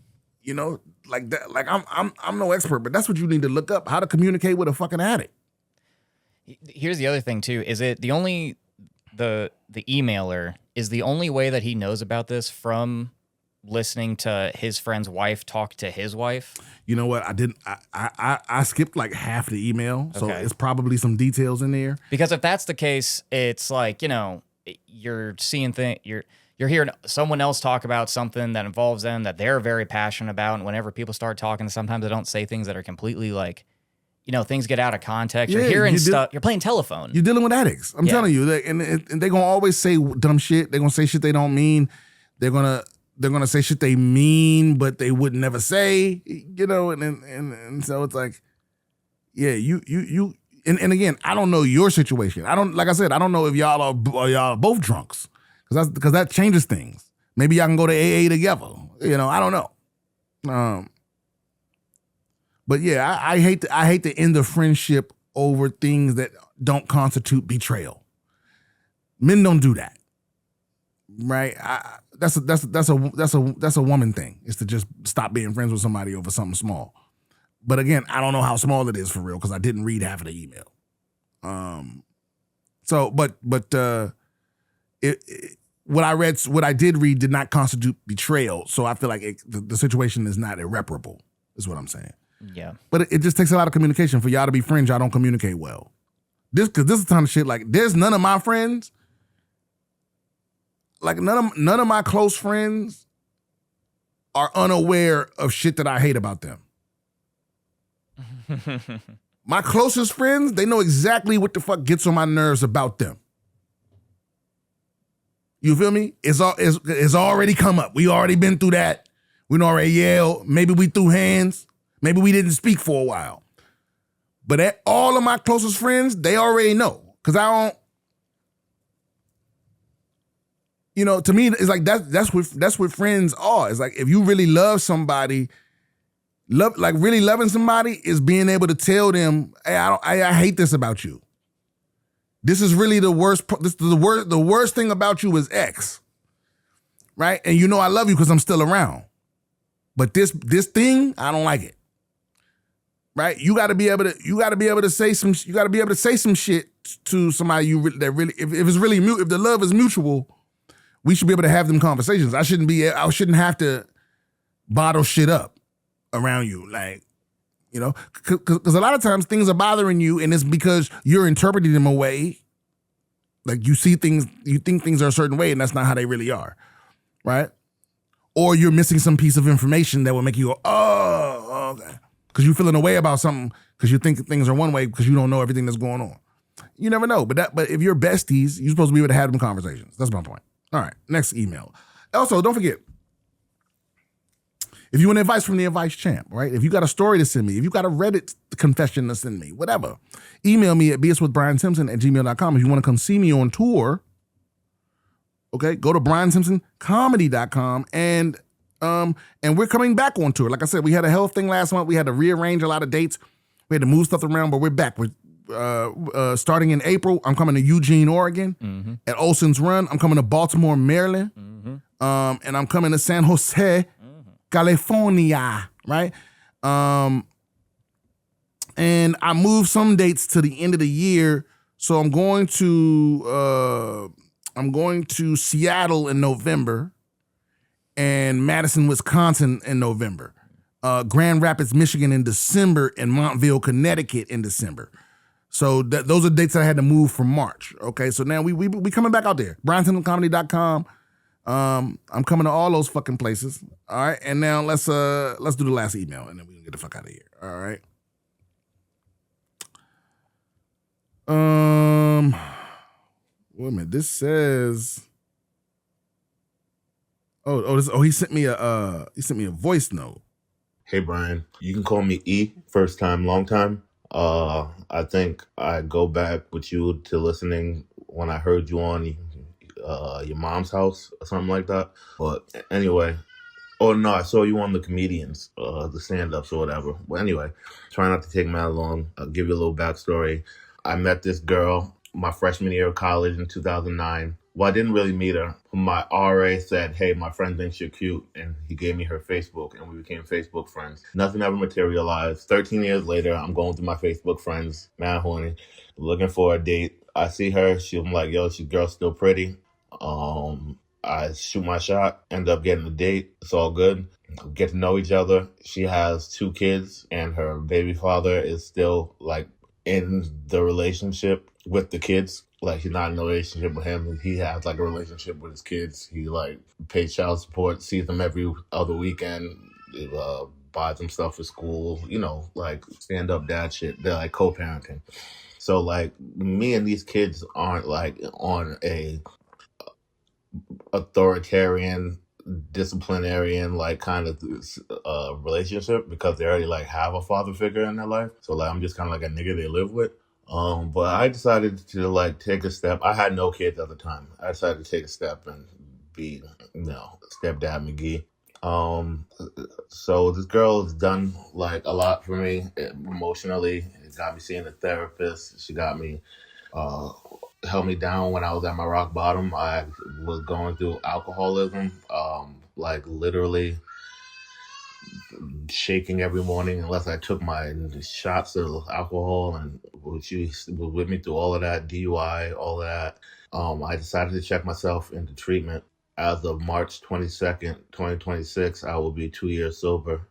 like that, like I'm no expert, but that's what you need to look up, how to communicate with a fucking addict. Here's the other thing too. Is it the emailer is the only way that he knows about this from listening to his friend's wife talk to his wife? You know what? I skipped like half the email, so Okay. it's probably some details in there. Because if that's the case, it's like, you're seeing you're hearing someone else talk about something that involves them that they're very passionate about, and whenever people start talking, sometimes they don't say things that are completely like, things get out of context. Yeah, you're hearing stuff. You're playing telephone. You're dealing with addicts. I'm telling you, and they're gonna always say dumb shit. They're gonna say shit they don't mean. They're gonna say shit they mean, but they would never say. And so it's like, yeah, you. And again, I don't know your situation. I don't know if y'all are both drunks, because that changes things. Maybe y'all can go to AA together. I don't know. But yeah, I hate to end the friendship over things that don't constitute betrayal. Men don't do that, right? That's a woman thing. Is to just stop being friends with somebody over something small. But again, I don't know how small it is for real because I didn't read half of the email. What I did read did not constitute betrayal. So I feel like the situation is not irreparable, is what I'm saying. Yeah. But it just takes a lot of communication for y'all to be friends. Y'all don't communicate well. Because this is the kind of shit like there's none of my friends, like none of my close friends are unaware of shit that I hate about them. My closest friends, they know exactly what the fuck gets on my nerves about them. You feel me? It's already come up. We already been through that. We already yelled. Maybe we threw hands. Maybe we didn't speak for a while. But all of my closest friends, they already know. Because I don't, to me, it's like that's what friends are. It's like if you really love somebody, Like really loving somebody is being able to tell them, hey, I hate this about you. This is really the worst. The worst thing about you is X, right? And you know I love you because I'm still around. But this thing, I don't like it. Right? You got to be able to say some shit to somebody that really, if it's really if the love is mutual, we should be able to have them conversations. I shouldn't have to bottle shit up around you, like, you know, because a lot of times things are bothering you, and it's because you're interpreting them a way, like you think things are a certain way, and that's not how they really are, right? Or you're missing some piece of information that will make you go, oh, okay, because you're feeling a way about something because you think things are one way because you don't know everything that's going on. You never know, but if you're besties, you're supposed to be able to have them conversations. That's my point. All right, next email. Also, don't forget, if you want advice from the advice champ, right? If you got a story to send me, if you got a Reddit confession to send me, whatever, email me at bswithbriansimpson@gmail.com. If you want to come see me on tour, okay, go to briansimpsoncomedy.com and we're coming back on tour. Like I said, we had a health thing last month. We had to rearrange a lot of dates. We had to move stuff around, but we're back. We're starting in April. I'm coming to Eugene, Oregon at Olson's Run. I'm coming to Baltimore, Maryland. And I'm coming to San Jose, California, right? And I moved some dates to the end of the year. So I'm going to Seattle in November and Madison, Wisconsin in November. Grand Rapids, Michigan in December, and Montville, Connecticut in December. So those are dates that I had to move from March. Okay, so now we coming back out there. briansimpsoncomedy.com. I'm coming to all those fucking places. All right, and now let's do the last email, and then we can get the fuck out of here. All right. Wait a minute. This says. He sent me a voice note. Hey Brian, you can call me E. First time, long time. I think I go back with you to listening when I heard you on your mom's house or something like that. But anyway, oh no, I saw you on the comedians, the stand-ups or whatever. But anyway, try not to take me that long. I'll give you a little backstory. I met this girl my freshman year of college in 2009. Well, I didn't really meet her. My RA said, hey, my friend thinks you're cute. And he gave me her Facebook, and we became Facebook friends. Nothing ever materialized. 13 years later, I'm going through my Facebook friends, mad horny, looking for a date. I see her. I'm like, yo, she's girl's still pretty. I shoot my shot, end up getting a date. It's all good. Get to know each other. She has 2 kids, and her baby father is still, like, in the relationship with the kids. Like, he's not in a relationship with him. He has, like, a relationship with his kids. He, like, pays child support, sees them every other weekend, buys them stuff for school, you know, like, stand-up dad shit. They're, like, co-parenting. So, like, me and these kids aren't, like, on a authoritarian, disciplinarian, like, kind of relationship because they already, like, have a father figure in their life. So, like, I'm just kind of like a nigga they live with. But I decided to, like, take a step. I had no kids at the time. I decided to take a step and be, you know, stepdad McGee. So this girl has done, like, a lot for me emotionally. It got me seeing a therapist. She got me, held me down when I was at my rock bottom. I was going through alcoholism, like, literally shaking every morning unless I took my shots of alcohol, and she was with me through all of that, DUI, all of that. I decided to check myself into treatment. As of March 22nd, 2026, I will be 2 years sober.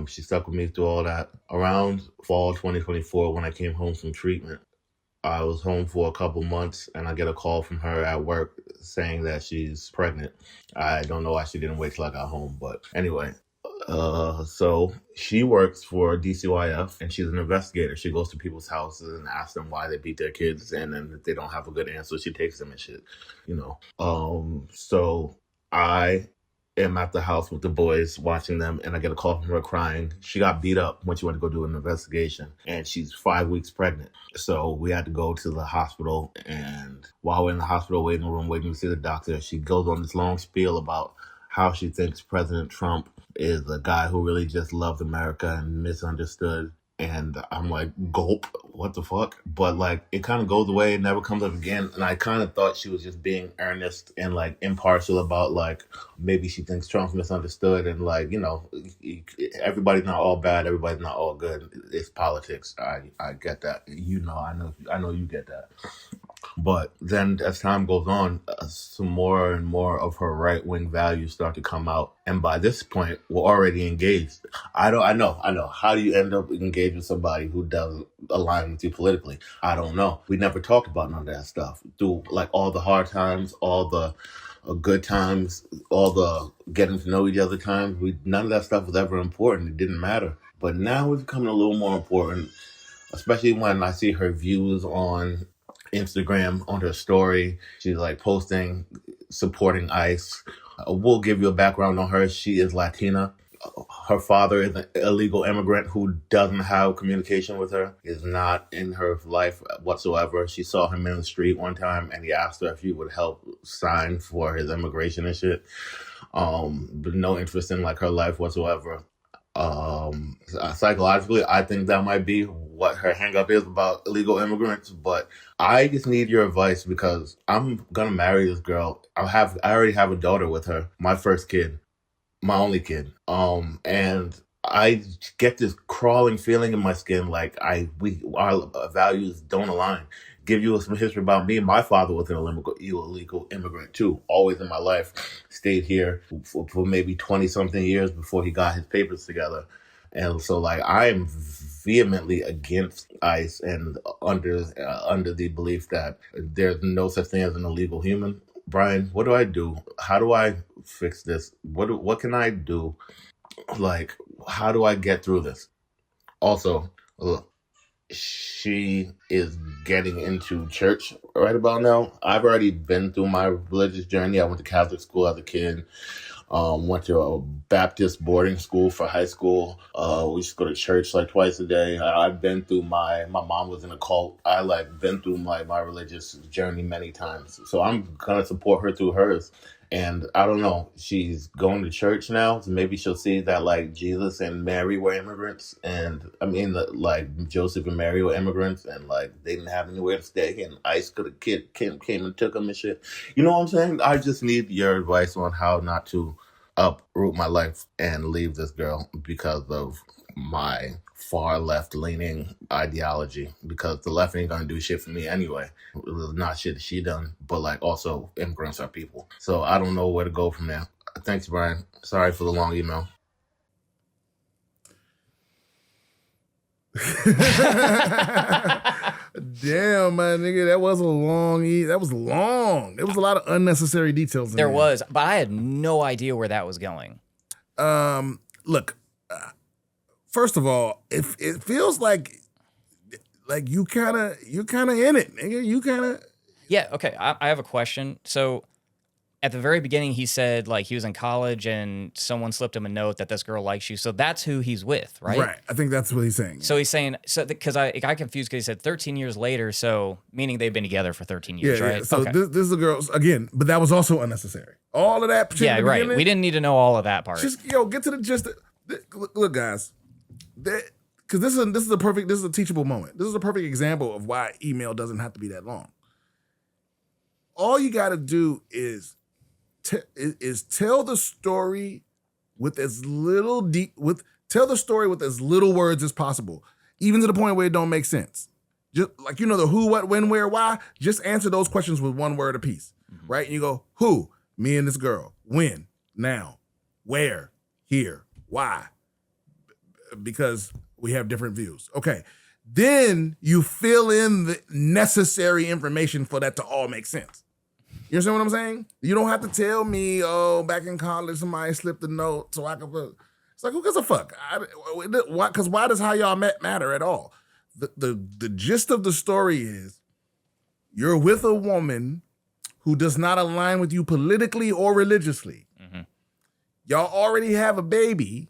She stuck with me through all that. Around fall 2024, when I came home from treatment, I was home for a couple months, and I get a call from her at work saying that she's pregnant. I don't know why she didn't wait till I got home, but anyway. So she works for DCYF, and she's an investigator. She goes to people's houses and asks them why they beat their kids, and then if they don't have a good answer, she takes them and shit, you know. So I am at the house with the boys watching them, and I get a call from her crying. She got beat up when she went to go do an investigation, and she's 5 weeks pregnant. So we had to go to the hospital, and while we're in the hospital waiting room, waiting to see the doctor, she goes on this long spiel about how she thinks President Trump is a guy who really just loved America and misunderstood. And I'm like, gulp, what the fuck? But like, it kind of goes away, it never comes up again. And I kind of thought she was just being earnest and like impartial about like, maybe she thinks Trump's misunderstood. And like, everybody's not all bad, everybody's not all good. It's politics. I get that. I know you get that. But then as time goes on, some more and more of her right-wing values start to come out. And by this point, we're already engaged. I know. How do you end up engaged with somebody who doesn't align with you politically? I don't know. We never talked about none of that stuff. Through like all the hard times, all the good times, all the getting to know each other times, none of that stuff was ever important. It didn't matter. But now it's becoming a little more important, especially when I see her views on Instagram, on her story. She's like posting, supporting ICE. We'll give you a background on her. She is Latina. Her father is an illegal immigrant who doesn't have communication with her, is not in her life whatsoever. She saw him in the street one time and he asked her if he would help sign for his immigration and shit. But no interest in like her life whatsoever. Psychologically, I think that might be what her hang up is about illegal immigrants, but I just need your advice because I'm gonna marry this girl. I already have a daughter with her, my first kid, my only kid. And I get this crawling feeling in my skin like our values don't align. Give you some history about me. My father was an illegal immigrant too, always in my life. Stayed here for maybe 20 something years before he got his papers together. And so like I am vehemently against ICE and under the belief that there's no such thing as an illegal human. Brian, what do I do? How do I fix this? What can I do? Like, how do I get through this? Also, look, she is getting into church right about now. I've already been through my religious journey. I went to Catholic school as a kid. Went to a Baptist boarding school for high school. We used to go to church like twice a day. I've been through my mom was in a cult. I like been through my religious journey many times. So I'm gonna support her through hers. And I don't know, she's going to church now, so maybe she'll see that like Jesus and Mary were immigrants, and I mean like Joseph and Mary were immigrants, and like they didn't have anywhere to stay, and ICE could have came and took them and shit. You know what I'm saying? I just need your advice on how not to uproot my life and leave this girl because of my far left leaning ideology, because the left ain't gonna do shit for me anyway. It was not shit that she done, but like also immigrants are people. So I don't know where to go from there. Thanks, Brian. Sorry for the long email. Damn, my nigga, that was long. That was long. There was a lot of unnecessary details in there. There was, but I had no idea where that was going. Look, first of all, it feels like you kind of in it, nigga. You kind of. Yeah. Okay. I have a question. So, at the very beginning, he said like he was in college and someone slipped him a note that this girl likes you. So that's who he's with, right? Right. I think that's what he's saying. So he's saying because I got confused because he said 13 years later. So meaning they've been together for 13 years, right? Yeah. So okay. this is a girl again, but that was also unnecessary. All of that. Yeah. Right. We didn't need to know all of that part. Just get to the gist. Look, guys. Because this is a teachable moment. This is a perfect example of why email doesn't have to be that long. All you got to do is tell the story with as little words as possible, even to the point where it don't make sense. Just like the who, what, when, where, why. Just answer those questions with one word apiece, right? And you go, who? Me and this girl. When? Now. Where? Here. Why? Because we have different views. Okay. Then you fill in the necessary information for that to all make sense. You understand what I'm saying? You don't have to tell me, back in college somebody slipped a note so I could put. It's like, who gives a fuck? Because why does how y'all met matter at all? The gist of the story is you're with a woman who does not align with you politically or religiously. Mm-hmm. Y'all already have a baby.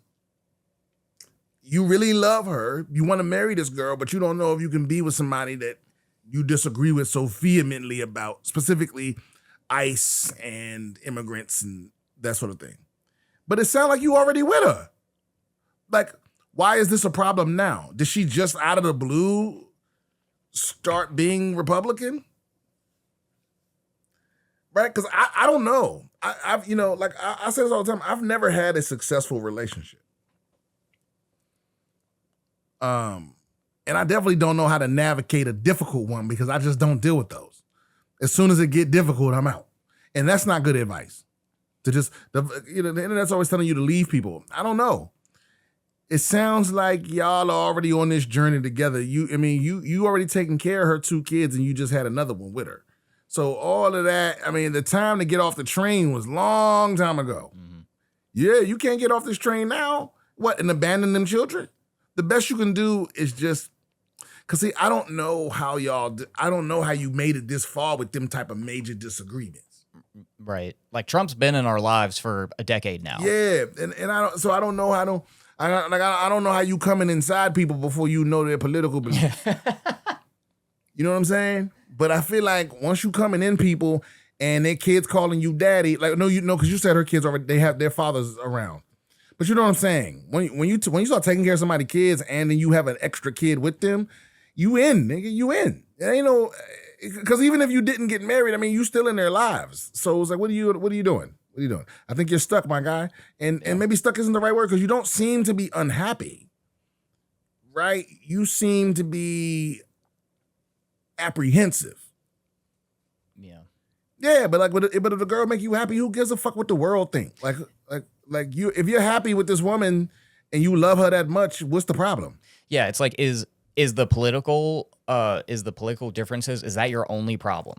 You really love her. You want to marry this girl, but you don't know if you can be with somebody that you disagree with so vehemently about, specifically ICE and immigrants and that sort of thing. But it sounds like you already with her. Like, why is this a problem now? Did she just out of the blue start being Republican? Right? Because I don't know. I've I say this all the time. I've never had a successful relationship. And I definitely don't know how to navigate a difficult one because I just don't deal with those. As soon as it get difficult, I'm out. And that's not good advice. The internet's always telling you to leave people. I don't know. It sounds like y'all are already on this journey together. You already taking care of her 2 kids and you just had another one with her. So all of that, the time to get off the train was long time ago. Mm-hmm. Yeah, you can't get off this train now. What, and abandon them children? The best you can do is just, because see, I don't know how you made it this far with them type of major disagreements. Right. Like Trump's been in our lives for a decade now. Yeah, and I don't know how you coming inside people before you know their political beliefs. You know what I'm saying? But I feel like once you coming in people and their kids calling you daddy, like because you said her kids already they have their fathers around. But you know what I'm saying? When you start taking care of somebody's kids and then you have an extra kid with them, you in, nigga, you in. It ain't no, because even if you didn't get married, you still in their lives. So it's like, what are you doing? What are you doing? I think you're stuck, my guy. And maybe stuck isn't the right word because you don't seem to be unhappy, right? You seem to be apprehensive. Yeah. Yeah, but if the girl make you happy, who gives a fuck what the world think? Like you, if you're happy with this woman and you love her that much, what's the problem? Yeah, it's like is the political differences, is that your only problem?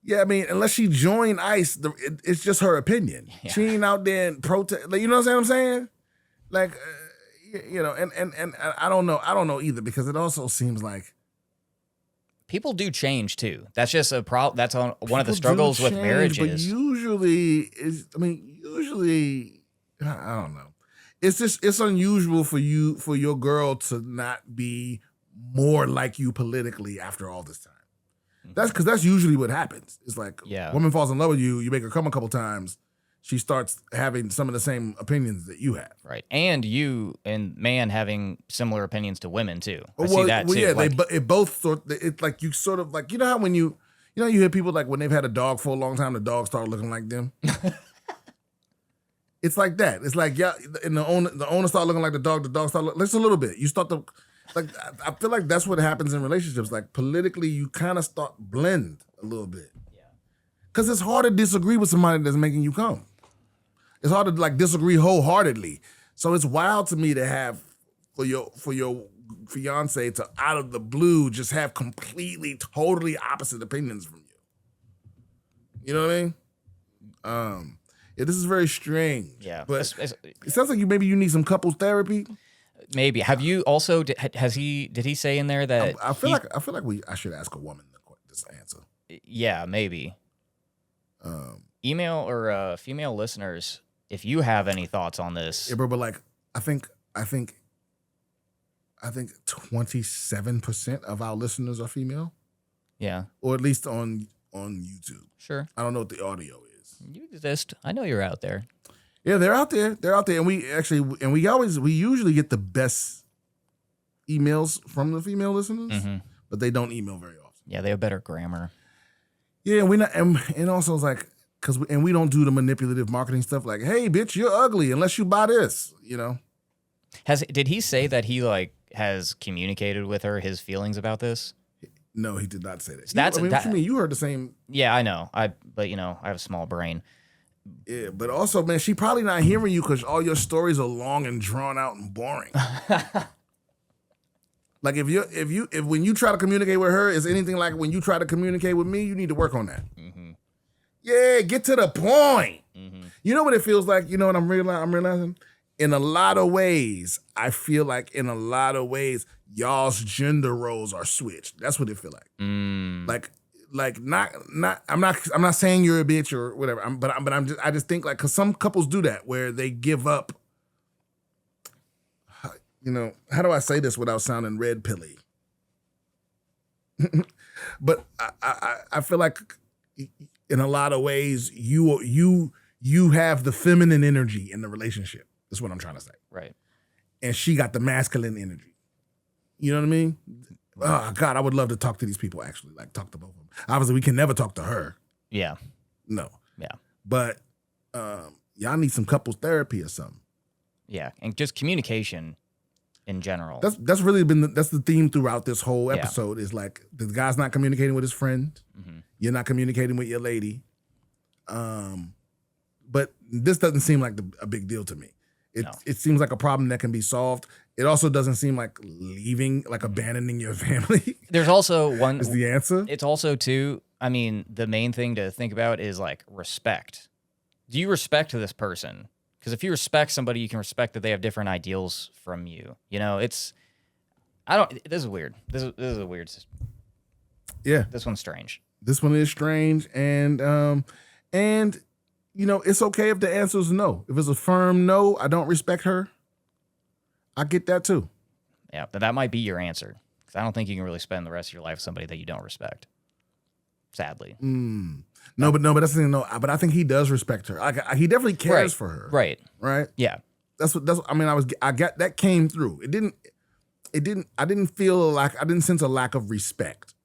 Yeah, unless she joined ICE, it's just her opinion. Yeah. She ain't out there and protest. Like, you know what I'm saying? Like, and I don't know either because it also seems like people do change too. That's just a problem. That's one of the struggles with marriages. But usually, I don't know. It's unusual for your girl to not be more like you politically after all this time. That's because that's usually what happens. It's like, woman falls in love with you, you make her come a couple times, she starts having some of the same opinions that you have. Right. And you and man having similar opinions to women too. I see that too. Yeah, it's like you sort of like, you know how when you hear people like when they've had a dog for a long time, the dog start looking like them. It's like that. It's like, and the owner start looking like the dog start looking, just a little bit. You start to, like, I feel like that's what happens in relationships. Like politically, you kind of start blend a little bit. Yeah. Because it's hard to disagree with somebody that's making you come. It's hard to like disagree wholeheartedly. So it's wild to me to have for your fiance to out of the blue just have completely, totally opposite opinions from you. You know what I mean? Yeah, this is very strange. Yeah, but it sounds like maybe you need some couples therapy. Maybe. Have you also? Did he say in there that I feel like I should ask a woman this answer. Yeah, maybe. Email or female listeners, if you have any thoughts on this. Yeah, but like I think 27% of our listeners are female. Yeah, or at least on YouTube. Sure. I don't know what the audio is. You exist. I know you're out there. Yeah, they're out there. And we usually get the best emails from the female listeners, but they don't email very often. Yeah, they have better grammar. Yeah, and also it's like, we don't do the manipulative marketing stuff like, hey, bitch, you're ugly unless you buy this, you know? Did he say that he has communicated with her his feelings about this? No, he did not say that. So what you mean? You heard the same. Yeah, I know. But I have a small brain. Yeah, but also, man, she probably not hearing you because all your stories are long and drawn out and boring. Like if when you try to communicate with her is anything like when you try to communicate with me, you need to work on that. Mm-hmm. Yeah, get to the point. Mm-hmm. You know what it feels like? You know what I'm realizing? In a lot of ways, I feel like y'all's gender roles are switched. That's what it feel like. Like not. I'm not saying you're a bitch or whatever. I just think like because some couples do that where they give up. You know, how do I say this without sounding red pilly? But I feel like in a lot of ways you you have the feminine energy in the relationship. That's what I'm trying to say. Right. And she got the masculine energy. You know what I mean? Oh, God, I would love to talk to these people, actually. Like, talk to both of them. Obviously, we can never talk to her. Yeah. No. Yeah. But y'all need some couples therapy or something. Yeah. And just communication in general. That's really been that's the theme throughout this whole episode is like the guy's not communicating with his friend. Mm-hmm. You're not communicating with your lady. But this doesn't seem like a big deal to me. It seems like a problem that can be solved. It also doesn't seem like leaving, like abandoning your family. There's also one is the answer. It's also too, I mean, the main thing to think about is like respect. Do you respect this person? Because if you respect somebody, you can respect that they have different ideals from you. You know, this is weird. This is a weird. Yeah. This one's strange. This one is strange. And you know, it's okay if the answer is no. If it's a firm no, I don't respect her. I get that too. Yeah, but that might be your answer. Because I don't think you can really spend the rest of your life with somebody that you don't respect. Sadly. No, but that's the thing. No, but I think he does respect her. He definitely cares for her. Right. Right. Yeah. That's. I mean, I got that came through. I didn't sense a lack of respect.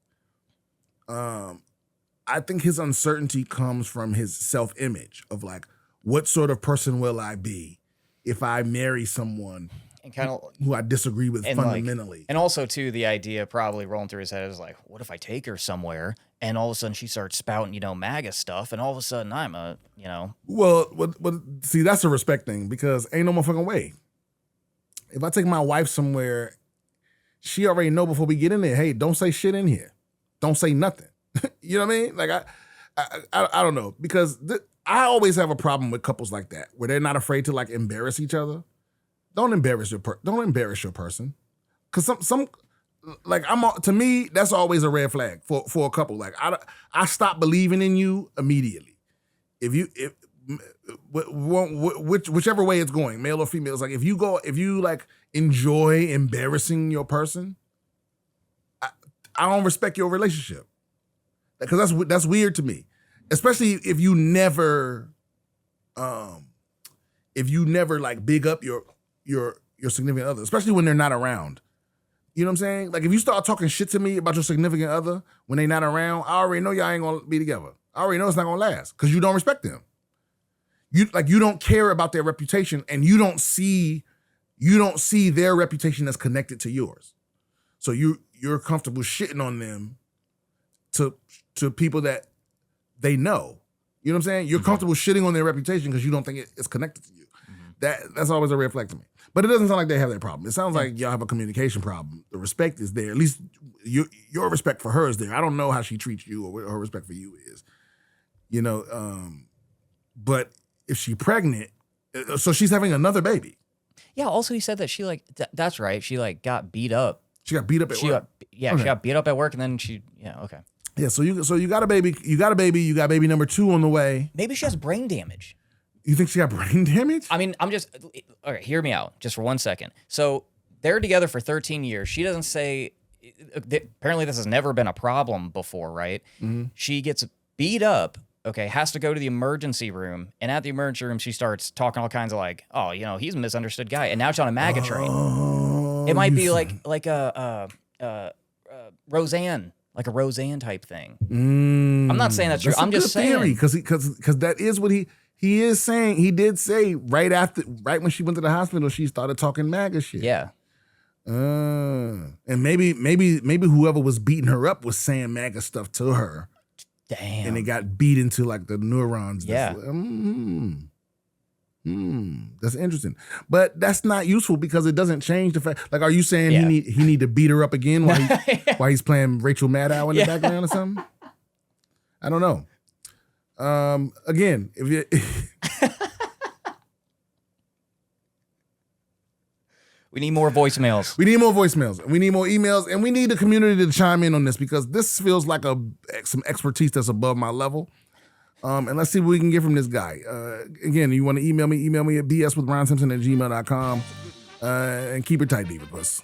I think his uncertainty comes from his self-image of like, what sort of person will I be if I marry someone and kind of who I disagree with fundamentally? And also too, the idea probably rolling through his head is like, what if I take her somewhere and all of a sudden she starts spouting, MAGA stuff, and all of a sudden I'm Well, see, that's a respect thing because ain't no motherfucking way. If I take my wife somewhere, she already know before we get in there, hey, don't say shit in here. Don't say nothing. You know what I mean? Like I don't know because I always have a problem with couples like that where they're not afraid to like embarrass each other. Don't embarrass your person, because some like to me that's always a red flag for a couple. Like I stop believing in you immediately. Whichever way it's going, male or female, it's like if you like enjoy embarrassing your person, I don't respect your relationship. Because that's weird to me, especially if you never like big up your significant other, especially when they're not around. You know what I'm saying? Like if you start talking shit to me about your significant other when they're not around, I already know y'all ain't gonna be together. I already know it's not gonna last because you don't respect them. You don't care about their reputation, and you don't see their reputation as connected to yours. So you're comfortable shitting on them to people that they know. You know what I'm saying? You're comfortable shitting on their reputation because you don't think it's connected to you. That's always a red flag to me. But it doesn't sound like they have that problem. It sounds like y'all have a communication problem. The respect is there. At least your respect for her is there. I don't know how she treats you or what her respect for you is. You know, but if she's pregnant, so she's having another baby. Yeah, also he said that she that's right. She got beat up. She got beat up at work. She got beat up at work and then okay. Yeah, so you got a baby, you got baby number 2 on the way. Maybe she has brain damage. You think she got brain damage? I mean, all right, hear me out just for 1 second. So they're together for 13 years. She doesn't say, apparently this has never been a problem before, right? Mm-hmm. She gets beat up, okay, has to go to the emergency room. And at the emergency room, she starts talking all kinds of like, oh, he's a misunderstood guy. And now she's on a MAGA train. It might be like a Roseanne. Like a Roseanne type thing. I'm not saying that's true. I'm just saying because that is what he is saying. He did say right when she went to the hospital, she started talking MAGA shit. Yeah. And maybe whoever was beating her up was saying MAGA stuff to her. Damn. And it got beat into like the neurons. Yeah. That's interesting, but that's not useful because it doesn't change the fact. Like, are you saying he need to beat her up again while he's playing Rachel Maddow in the background or something? I don't know. Again, if you we need more voicemails. We need more voicemails. We need more emails, and we need the community to chime in on this because this feels like some expertise that's above my level. And let's see what we can get from this guy. Again, you want to email me at bswithbriansimpson@gmail.com. And keep it tight, Diva Puss.